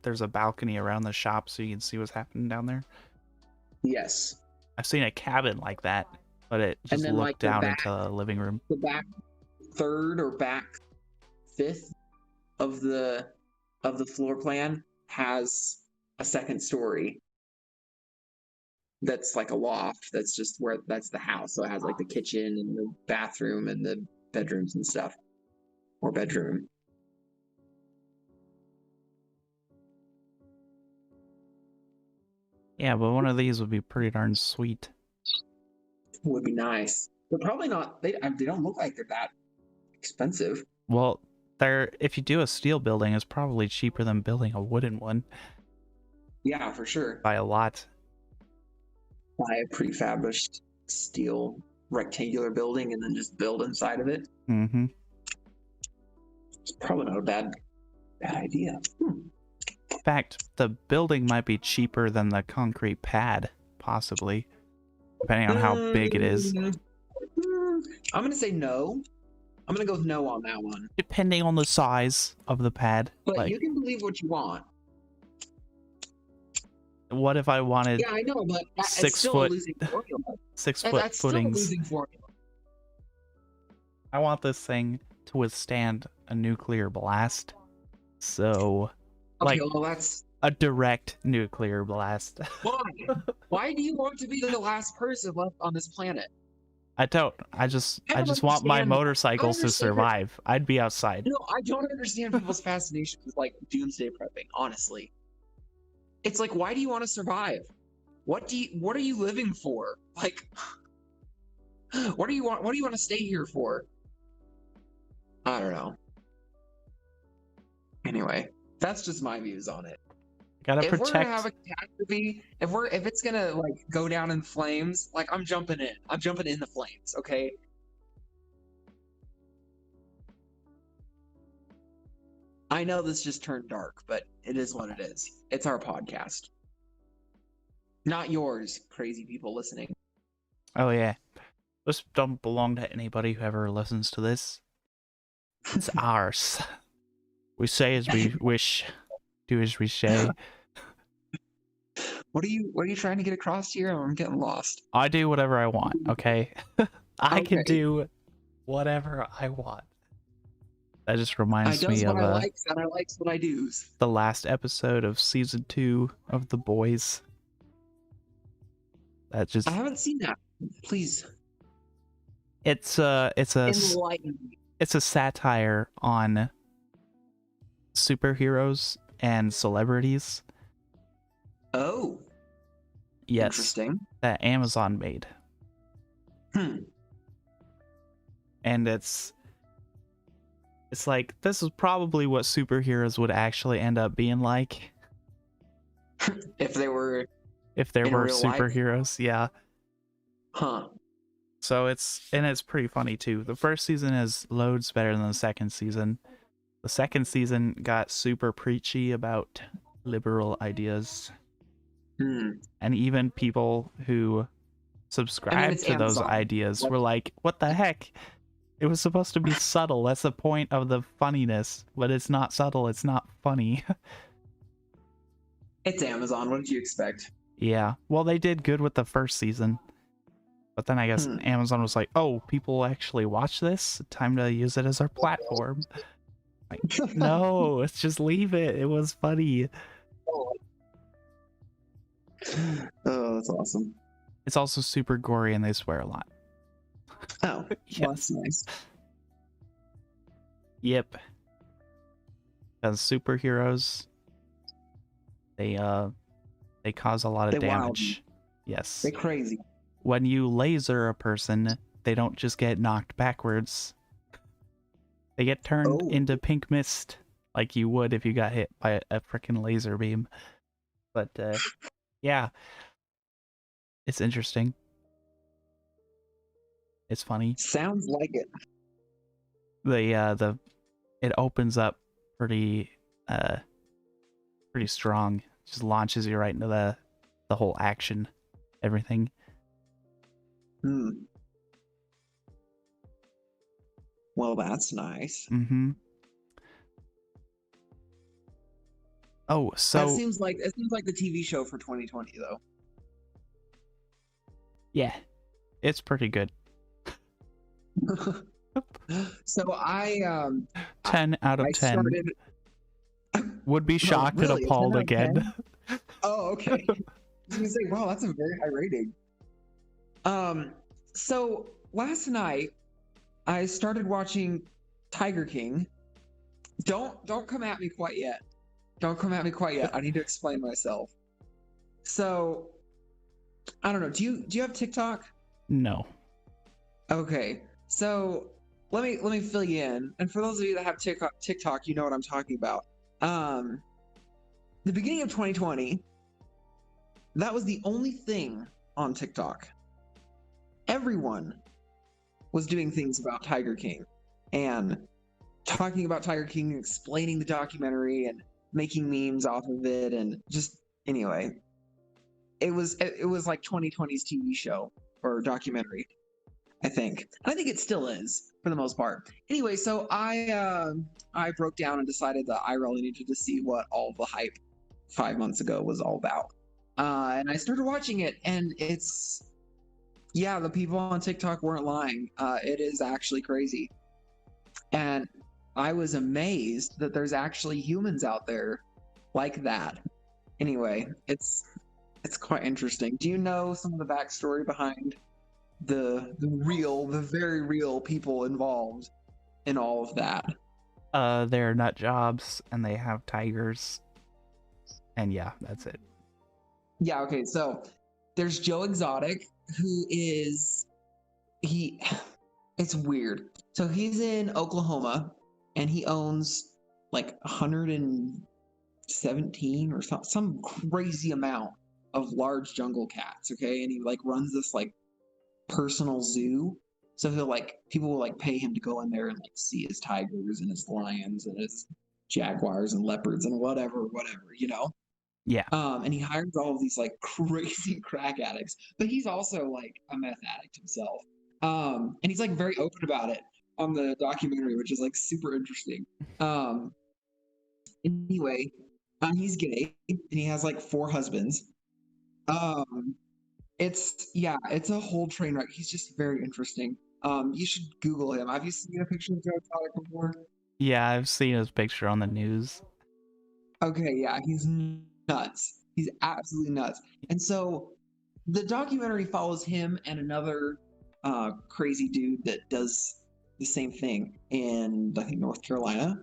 there's a balcony around the shop so you can see what's happening down there. Yes. I've seen a cabin like that, but it just looked like down into the living room. The back third or back fifth of the floor plan has a second story that's like a loft. That's just that's the house. So it has like the kitchen and the bathroom and the bedrooms and stuff. Or bedroom. Yeah, but one of these would be pretty darn sweet. Would be nice. But probably not. They don't look like they're that expensive. Well, if you do a steel building, it's probably cheaper than building a wooden one. Yeah, for sure. By a lot. Buy a prefabricated steel rectangular building and then just build inside of it. Mm-hmm. It's probably not a bad idea. In fact, the building might be cheaper than the concrete pad, possibly, depending on how big it is. I'm going to say no. I'm going to go with no on that one. Depending on the size of the pad. But you can believe what you want. What if I wanted Yeah, I know, but six foot that's footings? Still a losing formula. I want this thing to withstand a nuclear blast. So, okay, like, well, that's a direct nuclear blast. Why? Why do you want to be the last person left on this planet? I don't. I just want my motorcycles to survive. I'd be outside. No, I don't understand people's fascination with like doomsday prepping, honestly. It's like, why do you want to survive? What are you living for? Like, what do you want to stay here for? I don't know. Anyway, that's just my views on it. Gotta protect. If we're gonna have a catastrophe, if it's gonna like go down in flames, like I'm jumping in. I'm jumping in the flames, okay? I know this just turned dark, but it is what it is. It's our podcast. Not yours, crazy people listening. Oh yeah. This don't belong to anybody who ever listens to this. It's ours. We say as we wish, do as we say. What are you trying to get across here? I'm getting lost. I do whatever I want, okay? I can do whatever I want. That just reminds me of what I likes what I do. The last episode of season 2 of The Boys. That just I haven't seen that. Please. It's a Enlighten me. it's a satire on superheroes and celebrities. Oh, Yes, interesting. that Amazon made. Hmm. And it's like, this is probably what superheroes would actually end up being like If they were if there in were real life, superheroes. Yeah. huh? So it's pretty funny too. The first season is loads better than the second season. The second season got super preachy about liberal ideas, Hmm. and even people who I mean, subscribe it's to those Amazon. ideas were like, what the heck? It was supposed to be subtle. That's the point of the funniness, but it's not subtle. It's not funny. It's Amazon. What did you expect? Yeah. Well, they did good with the first season. But then I guess Hmm. Amazon was like, oh, people actually watch this? Time to use it as our platform. Like, no, let's just leave it. It was funny. Oh, that's awesome. It's also super gory and they swear a lot. Oh, well, Yes. that's nice. Yep. Because superheroes, they cause a lot of They wild. damage. Yes. They're crazy. When you laser a person, they don't just get knocked backwards. They get turned Oh. into pink mist, like you would if you got hit by a freaking laser beam. But yeah, it's interesting. It's funny. Sounds like it. It opens up pretty strong. Just launches you right into the whole action, everything. Hmm. Well, that's nice. Mm-hmm. Oh, so It seems like the TV show for 2020 though. yeah, it's pretty good. So I 10 out of I 10. started. Would be shocked really? and A 10 appalled out of again. 10? Oh, okay. I was gonna say, wow, that's a very high rating. So last night I started watching Tiger King. Don't come at me quite yet. Don't come at me quite yet. I need to explain myself. So I don't know. Do you have TikTok? No. Okay. So let me fill you in. And for those of you that have TikTok, you know what I'm talking about. The beginning of 2020, that was the only thing on TikTok. Everyone was doing things about Tiger King and talking about Tiger King, and explaining the documentary and making memes off of it, and just anyway, it was like 2020's TV show or documentary, I think. And I think it still is for the most part. Anyway, so I broke down and decided that I really needed to see what all the hype 5 months ago was all about. And I started watching it, and yeah, the people on TikTok weren't lying. It is actually crazy. And I was amazed that there's actually humans out there like that. Anyway, it's quite interesting. Do you know some of the backstory behind the very real people involved in all of that? They're nut jobs and they have tigers. And yeah, that's it. Yeah, okay, so there's Joe Exotic, who is it's weird. So he's in Oklahoma and he owns like 117 or some crazy amount of large jungle cats, okay? And he like runs this like personal zoo. So he'll like people will like pay him to go in there and like see his tigers and his lions and his jaguars and leopards and whatever, you know? Yeah. And he hires all of these like crazy crack addicts, but he's also like a meth addict himself. And he's like very open about it on the documentary, which is like super interesting. Anyway, he's gay and he has like 4 husbands. Um, it's a whole train wreck. He's just very interesting. You should Google him. Have you seen a picture of Joe Exotic before? Yeah, I've seen his picture on the news. Okay, yeah, he's nuts. He's absolutely nuts. And so the documentary follows him and another crazy dude that does the same thing in, I think, North Carolina.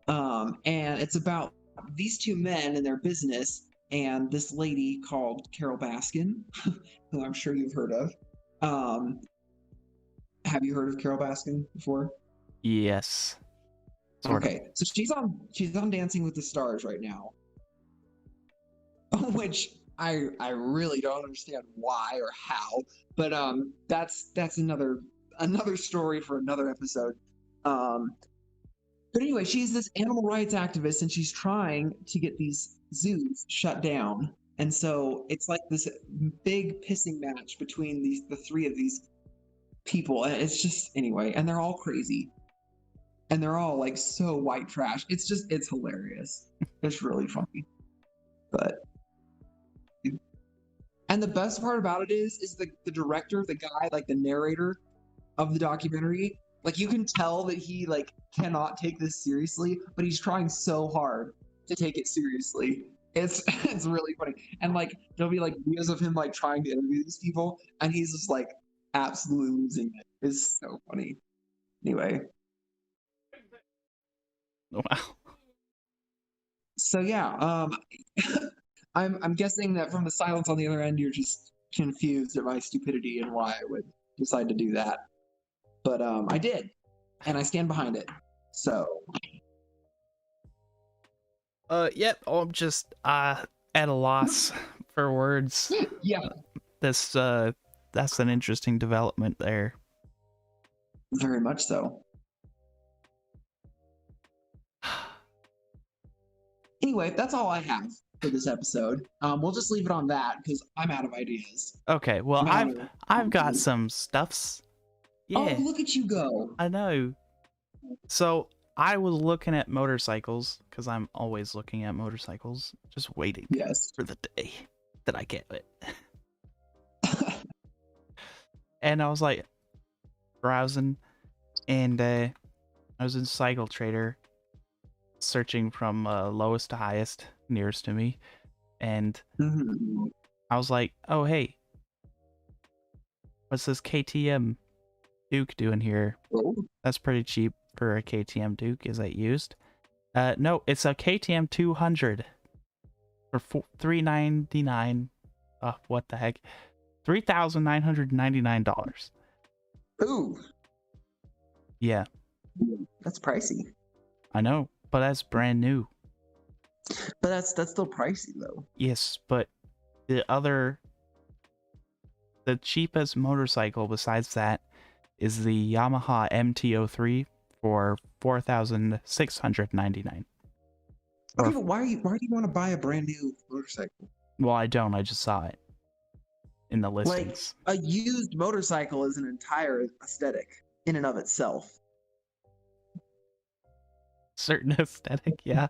And it's about these two men and their business, and this lady called Carol Baskin, who I'm sure you've heard of. Um, have you heard of Carol Baskin before? Yes, sort of. Okay, so she's on Dancing with the Stars right now, which I really don't understand why or how, but that's another story for another episode. Um, but anyway, she's this animal rights activist, and she's trying to get these zoos shut down. And so it's like this big pissing match between the three of these people, and it's just anyway, and they're all crazy, and they're all like so white trash. It's hilarious. It's really funny, but. And the best part about it is the director, the guy, like the narrator of the documentary, like you can tell that he like cannot take this seriously, but he's trying so hard to take it seriously. It's it's really funny. And like there'll be like videos of him like trying to interview these people, and he's just like absolutely losing it. It's so funny. Anyway, Wow. so yeah, I'm guessing that from the silence on the other end, you're just confused at my stupidity and why I would decide to do that. But I did, and I stand behind it. So Yep. I'm just at a loss for words. yeah, This that's an interesting development there. very much so. Anyway, that's all I have for this episode. We'll just leave it on that because I'm out of ideas. Okay, well I'm out I've of- got some stuffs. Oh, Yeah, look at you go! I know. So I was looking at motorcycles because I'm always looking at motorcycles, just waiting Yes. for the day that I get it. And I was like browsing, and I was in Cycle Trader, searching from lowest to highest nearest to me, and Mhm. I was like, oh hey, what's this KTM Duke doing here? Oh, That's pretty cheap for a KTM Duke. Is that used? No, it's a KTM 200 for $399. What the heck? $3,999. ooh, Yeah, that's pricey. I know, but that's brand new. But that's still pricey though. Yes, but the cheapest motorcycle besides that is the Yamaha MT-03 for $4,699. Okay, but why do you want to buy a brand new motorcycle? Well, I don't. I just saw it in the Like listings. a used motorcycle is an entire aesthetic in and of itself. Certain aesthetic, yeah.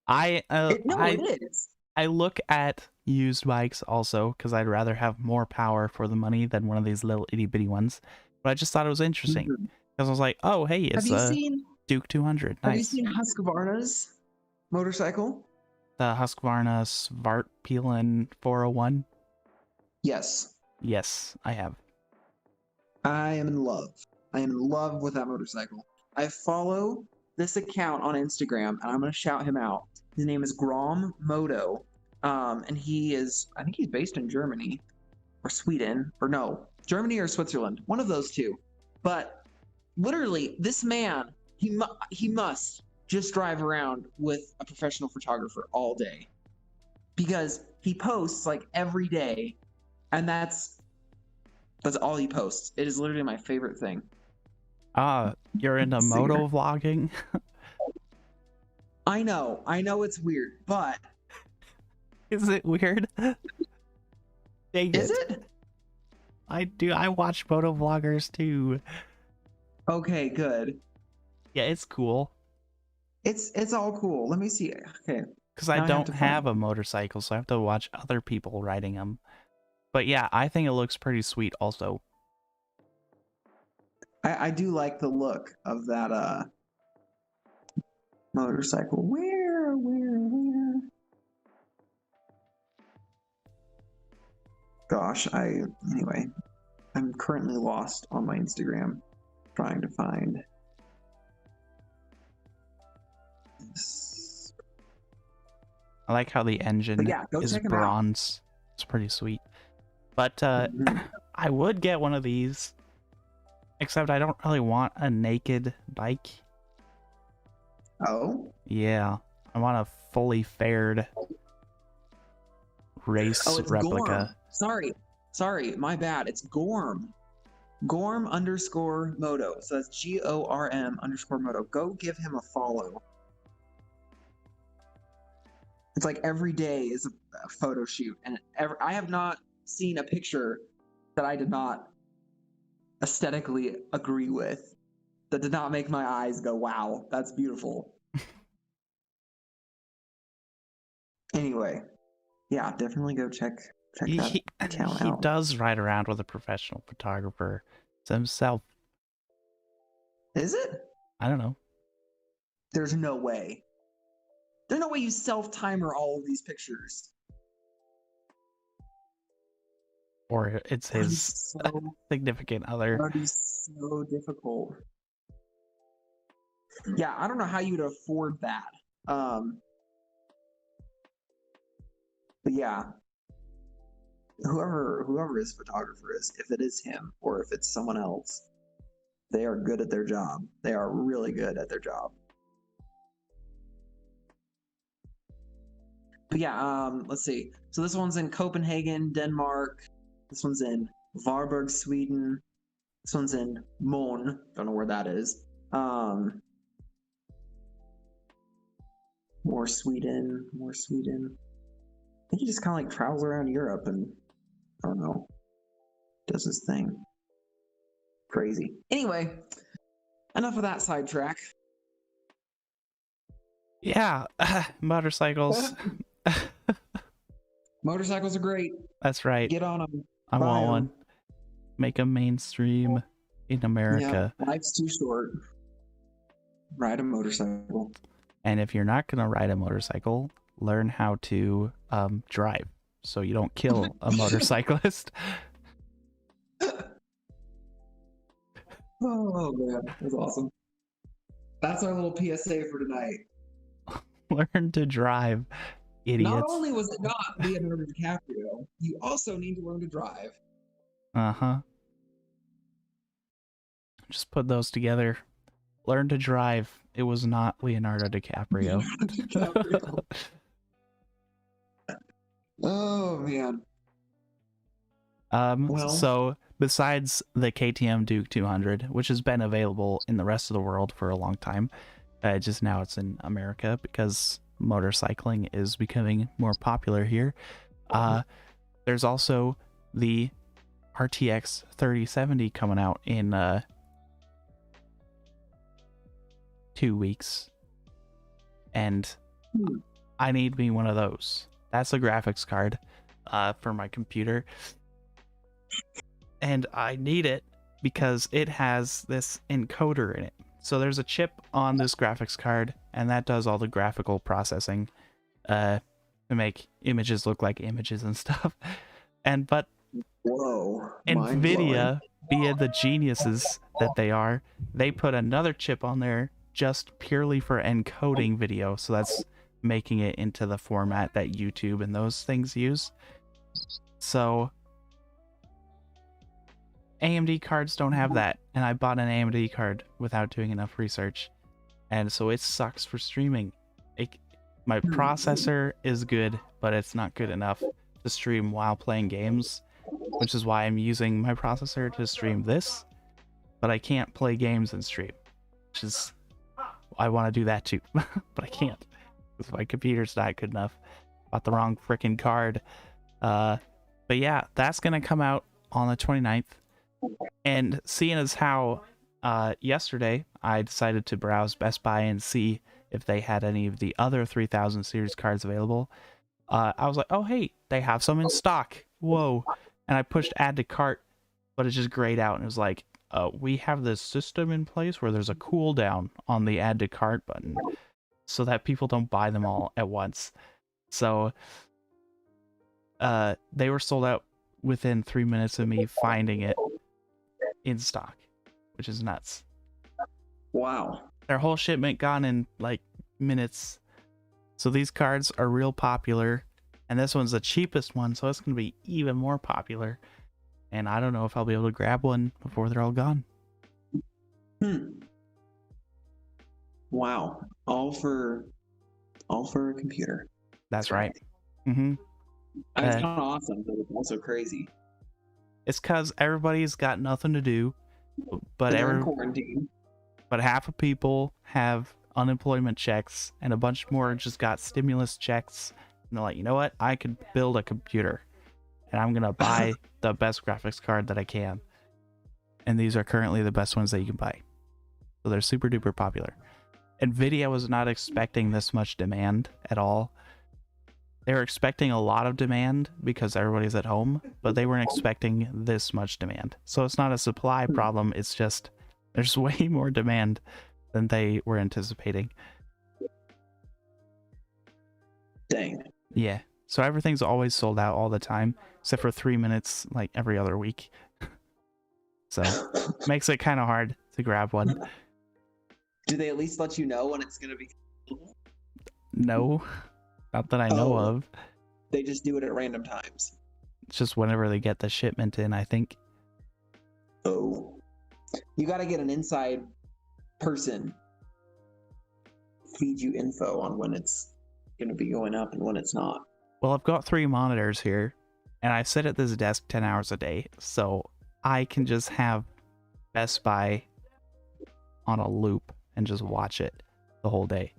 I It is. I look at used bikes also because I'd rather have more power for the money than one of these little itty bitty ones. But I just thought it was interesting Mhm. because I was like, oh hey, it's Have you a seen Duke 200. Have you Nice. seen Husqvarna's motorcycle? The Husqvarna Svart Peelin 401. Yes. Yes, I have. I am in love. I am in love with that motorcycle. I follow this account on Instagram, and I'm going to shout him out. His name is Grom Moto, and I think he's based in Germany or Sweden, or no, Germany or Switzerland, one of those two. But literally, this man, he must just drive around with a professional photographer all day because he posts like every day, and that's all he posts. It is literally my favorite thing. You're into Singer. moto vlogging? I know it's weird, but Is it weird? Dang is it. it? I watch moto vloggers too. Okay, good. Yeah, it's cool. It's all cool. Let me see. Okay. Because Now I I have don't to find have a motorcycle, so I have to watch other people riding them. But yeah, I think it looks pretty sweet also. I do like the look of that motorcycle. Where? Gosh, anyway. I'm currently lost on my Instagram trying to find this. I like how the But engine yeah, go is check him out. bronze. It's pretty sweet. But Mhm. I would get one of these, except I don't really want a naked bike. Oh, Yeah, I want a fully faired race it's replica. Gorm. Sorry, my bad. It's Gorm. Gorm_Moto. So that's GORM_Moto. Go give him a follow. It's like every day is a photo shoot, and I have not seen a picture that I did not aesthetically agree with, that did not make my eyes go, wow, that's beautiful. Anyway, yeah, definitely go check that account He out. does ride around with a professional photographer. It's himself. Is it? I don't know. There's no way. There's no way you self-timer all of these pictures. Or it's his significant other. That'd be so difficult. Yeah, I don't know how you'd afford that. But yeah, whoever his photographer is, if it is him or if it's someone else, they are good at their job. They are really good at their job. But yeah, let's see. So this one's in Copenhagen, Denmark. This one's in Varberg, Sweden. This one's in Mon. Don't know where that is. More Sweden. I think he just kind of like travels around Europe and, I don't know, does his thing. Crazy. Anyway, enough of that sidetrack. Yeah, motorcycles. Motorcycles are great. That's right. Get on them. I want one. Make them mainstream in America. Yeah, life's too short. Ride a motorcycle. And if you're not gonna ride a motorcycle, learn how to drive so you don't kill a motorcyclist. Oh man, that's awesome. That's our little PSA for tonight. Learn to drive, idiots. Not only was it not Leonardo DiCaprio, you also need to learn to drive. Uh-huh. Just put those together. Learn to drive. It was not Leonardo DiCaprio. Oh man. So besides the KTM Duke 200, which has been available in the rest of the world for a long time, just now it's in America because motorcycling is becoming more popular here. There's also the RTX 3070 coming out in 2 weeks, and I need me one of those. That's a graphics card for my computer, and I need it because it has this encoder in it. So there's a chip on this graphics card, and that does all the graphical processing to make images look like images and stuff. But whoa, Nvidia, being the geniuses that they are, they put another chip on there just purely for encoding video. So that's making it into the format that YouTube and those things use. So AMD cards don't have that, and I bought an AMD card without doing enough research, and so it sucks for streaming. My processor is good, but it's not good enough to stream while playing games, which is why I'm using my processor to stream this, but I can't play games and stream, which is, I want to do that too, but I can't because my computer's not good enough. Bought the wrong freaking card. But yeah, that's gonna come out on the 29th. And seeing as how yesterday I decided to browse Best Buy and see if they had any of the other 3000 series cards available, I was like, oh hey, they have some in stock. Whoa. And I pushed add to cart, but it just grayed out and it was like, we have this system in place where there's a cooldown on the add to cart button so that people don't buy them all at once. So they were sold out within 3 minutes of me finding it. in stock, which is nuts. Wow. Their whole shipment gone in like minutes. So these cards are real popular, and this one's the cheapest one, so it's going to be even more popular. And I don't know if I'll be able to grab one before they're all gone. Wow. All for a computer. That's right. Mm-hmm. That's kind of awesome, but it's also crazy. It's because everybody's got nothing to do, but they're in quarantine. But half of people have unemployment checks, and a bunch more just got stimulus checks. And they're like, you know what? I could build a computer, and I'm gonna buy the best graphics card that I can. And these are currently the best ones that you can buy. So they're super duper popular. Nvidia was not expecting this much demand at all. They were expecting a lot of demand because everybody's at home, but they weren't expecting this much demand. So it's not a supply problem, it's just there's way more demand than they were anticipating. Dang. Yeah. So everything's always sold out all the time, except for 3 minutes like every other week. So makes it kind of hard to grab one. Do they at least let you know when it's going to be? No, not that I know of. They just do it at random times. It's just whenever they get the shipment in, I think. Oh. You got to get an inside person feed you info on when it's going to be going up and when it's not. Well, I've got 3 monitors here, and I sit at this desk 10 hours a day, so I can just have Best Buy on a loop and just watch it the whole day,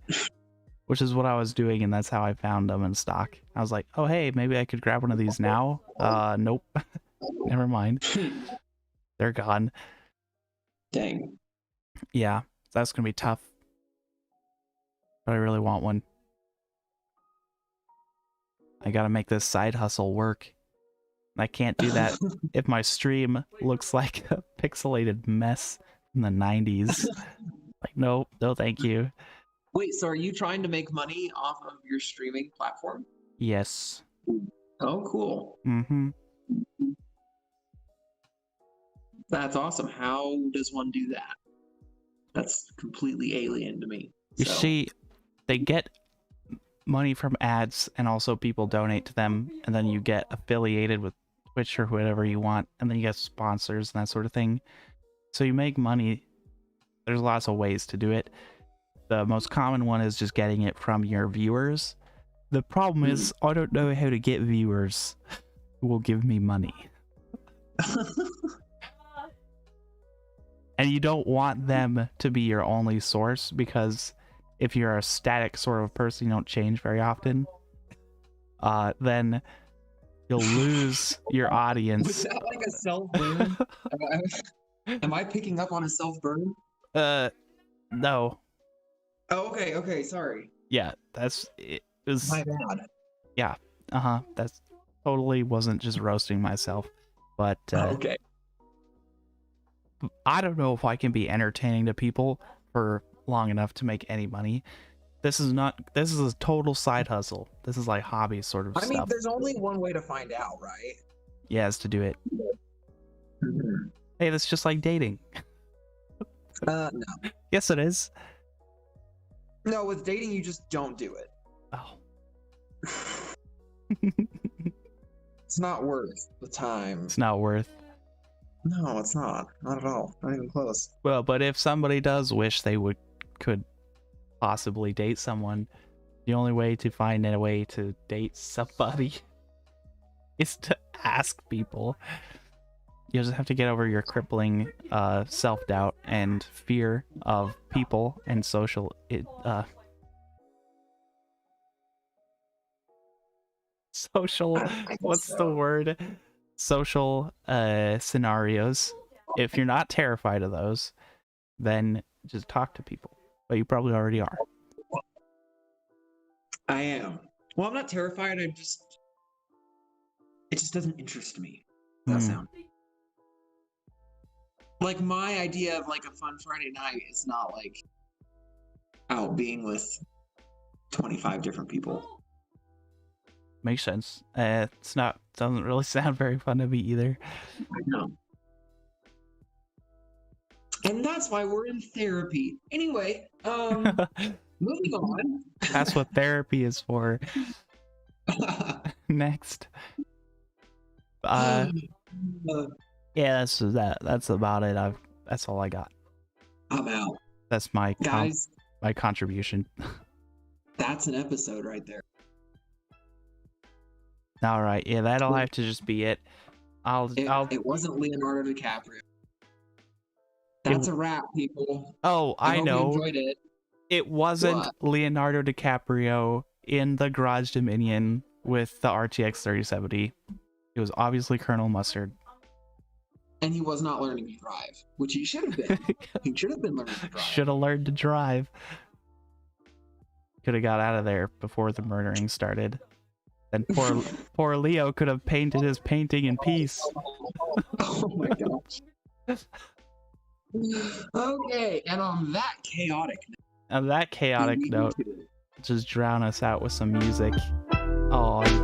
which is what I was doing, and that's how I found them in stock. I was like, oh, hey, maybe I could grab one of these now. Nope. Never mind. They're gone. Dang. Yeah, that's going to be tough. But I really want one. I got to make this side hustle work. I can't do that if my stream looks like a pixelated mess from the 90s. Like, no, thank you. Wait, so are you trying to make money off of your streaming platform? Yes. Oh, cool. Mm-hmm. That's awesome. How does one do that? That's completely alien to me. You see, they get money from ads, and also people donate to them, and then you get affiliated with Twitch or whatever you want, and then you get sponsors and that sort of thing. So you make money. There's lots of ways to do it. The most common one is just getting it from your viewers. The problem is I don't know how to get viewers who will give me money. And you don't want them to be your only source, because if you're a static sort of person, you don't change very often, then you'll lose your audience. Was that like a self-burn? Am I picking up on a self-burn? No. Oh, okay, sorry. Yeah, that's it. Was my bad. Yeah, that's totally wasn't just roasting myself, but okay. I don't know if I can be entertaining to people for long enough to make any money. This is a total side hustle. This is like hobby sort of stuff. I mean, there's only one way to find out, right? Yeah, is to do it. Mm-hmm. Hey, that's just like dating. No. Yes, it is. No, with dating, you just don't do it. Oh. It's not worth the time. It's not worth. No, it's not. Not at all. Not even close. Well, but if somebody does wish they could possibly date someone, the only way to find a way to date somebody is to ask people. You just have to get over your crippling self-doubt and fear of people and social what's the word? Social scenarios. If you're not terrified of those, then just talk to people. But you probably already are. I am. Well, I'm not terrified. It just doesn't interest me. That sound. Like, my idea of like a fun Friday night is not like out being with 25 different people. Makes sense. Doesn't really sound very fun to me either. I know. And that's why we're in therapy. Anyway, moving on. That's what therapy is for. Next. Yeah, that's about it. That's all I got. I'm out. That's my Guys, my contribution. that's an episode right there. All right, yeah, that'll have to just be it. It wasn't Leonardo DiCaprio. That's a wrap, people. Oh, I hope know. you enjoyed it. It wasn't Leonardo DiCaprio in the Garage Dominion with the RTX 3070. It was obviously Colonel Mustard. And he was not learning to drive, which he should have been. He should have been learning to drive. Should have learned to drive. Could have got out of there before the murdering started. Then poor Leo could have painted his painting in peace. Oh my gosh. Okay, and on that chaotic note, just drown us out with some music. Oh,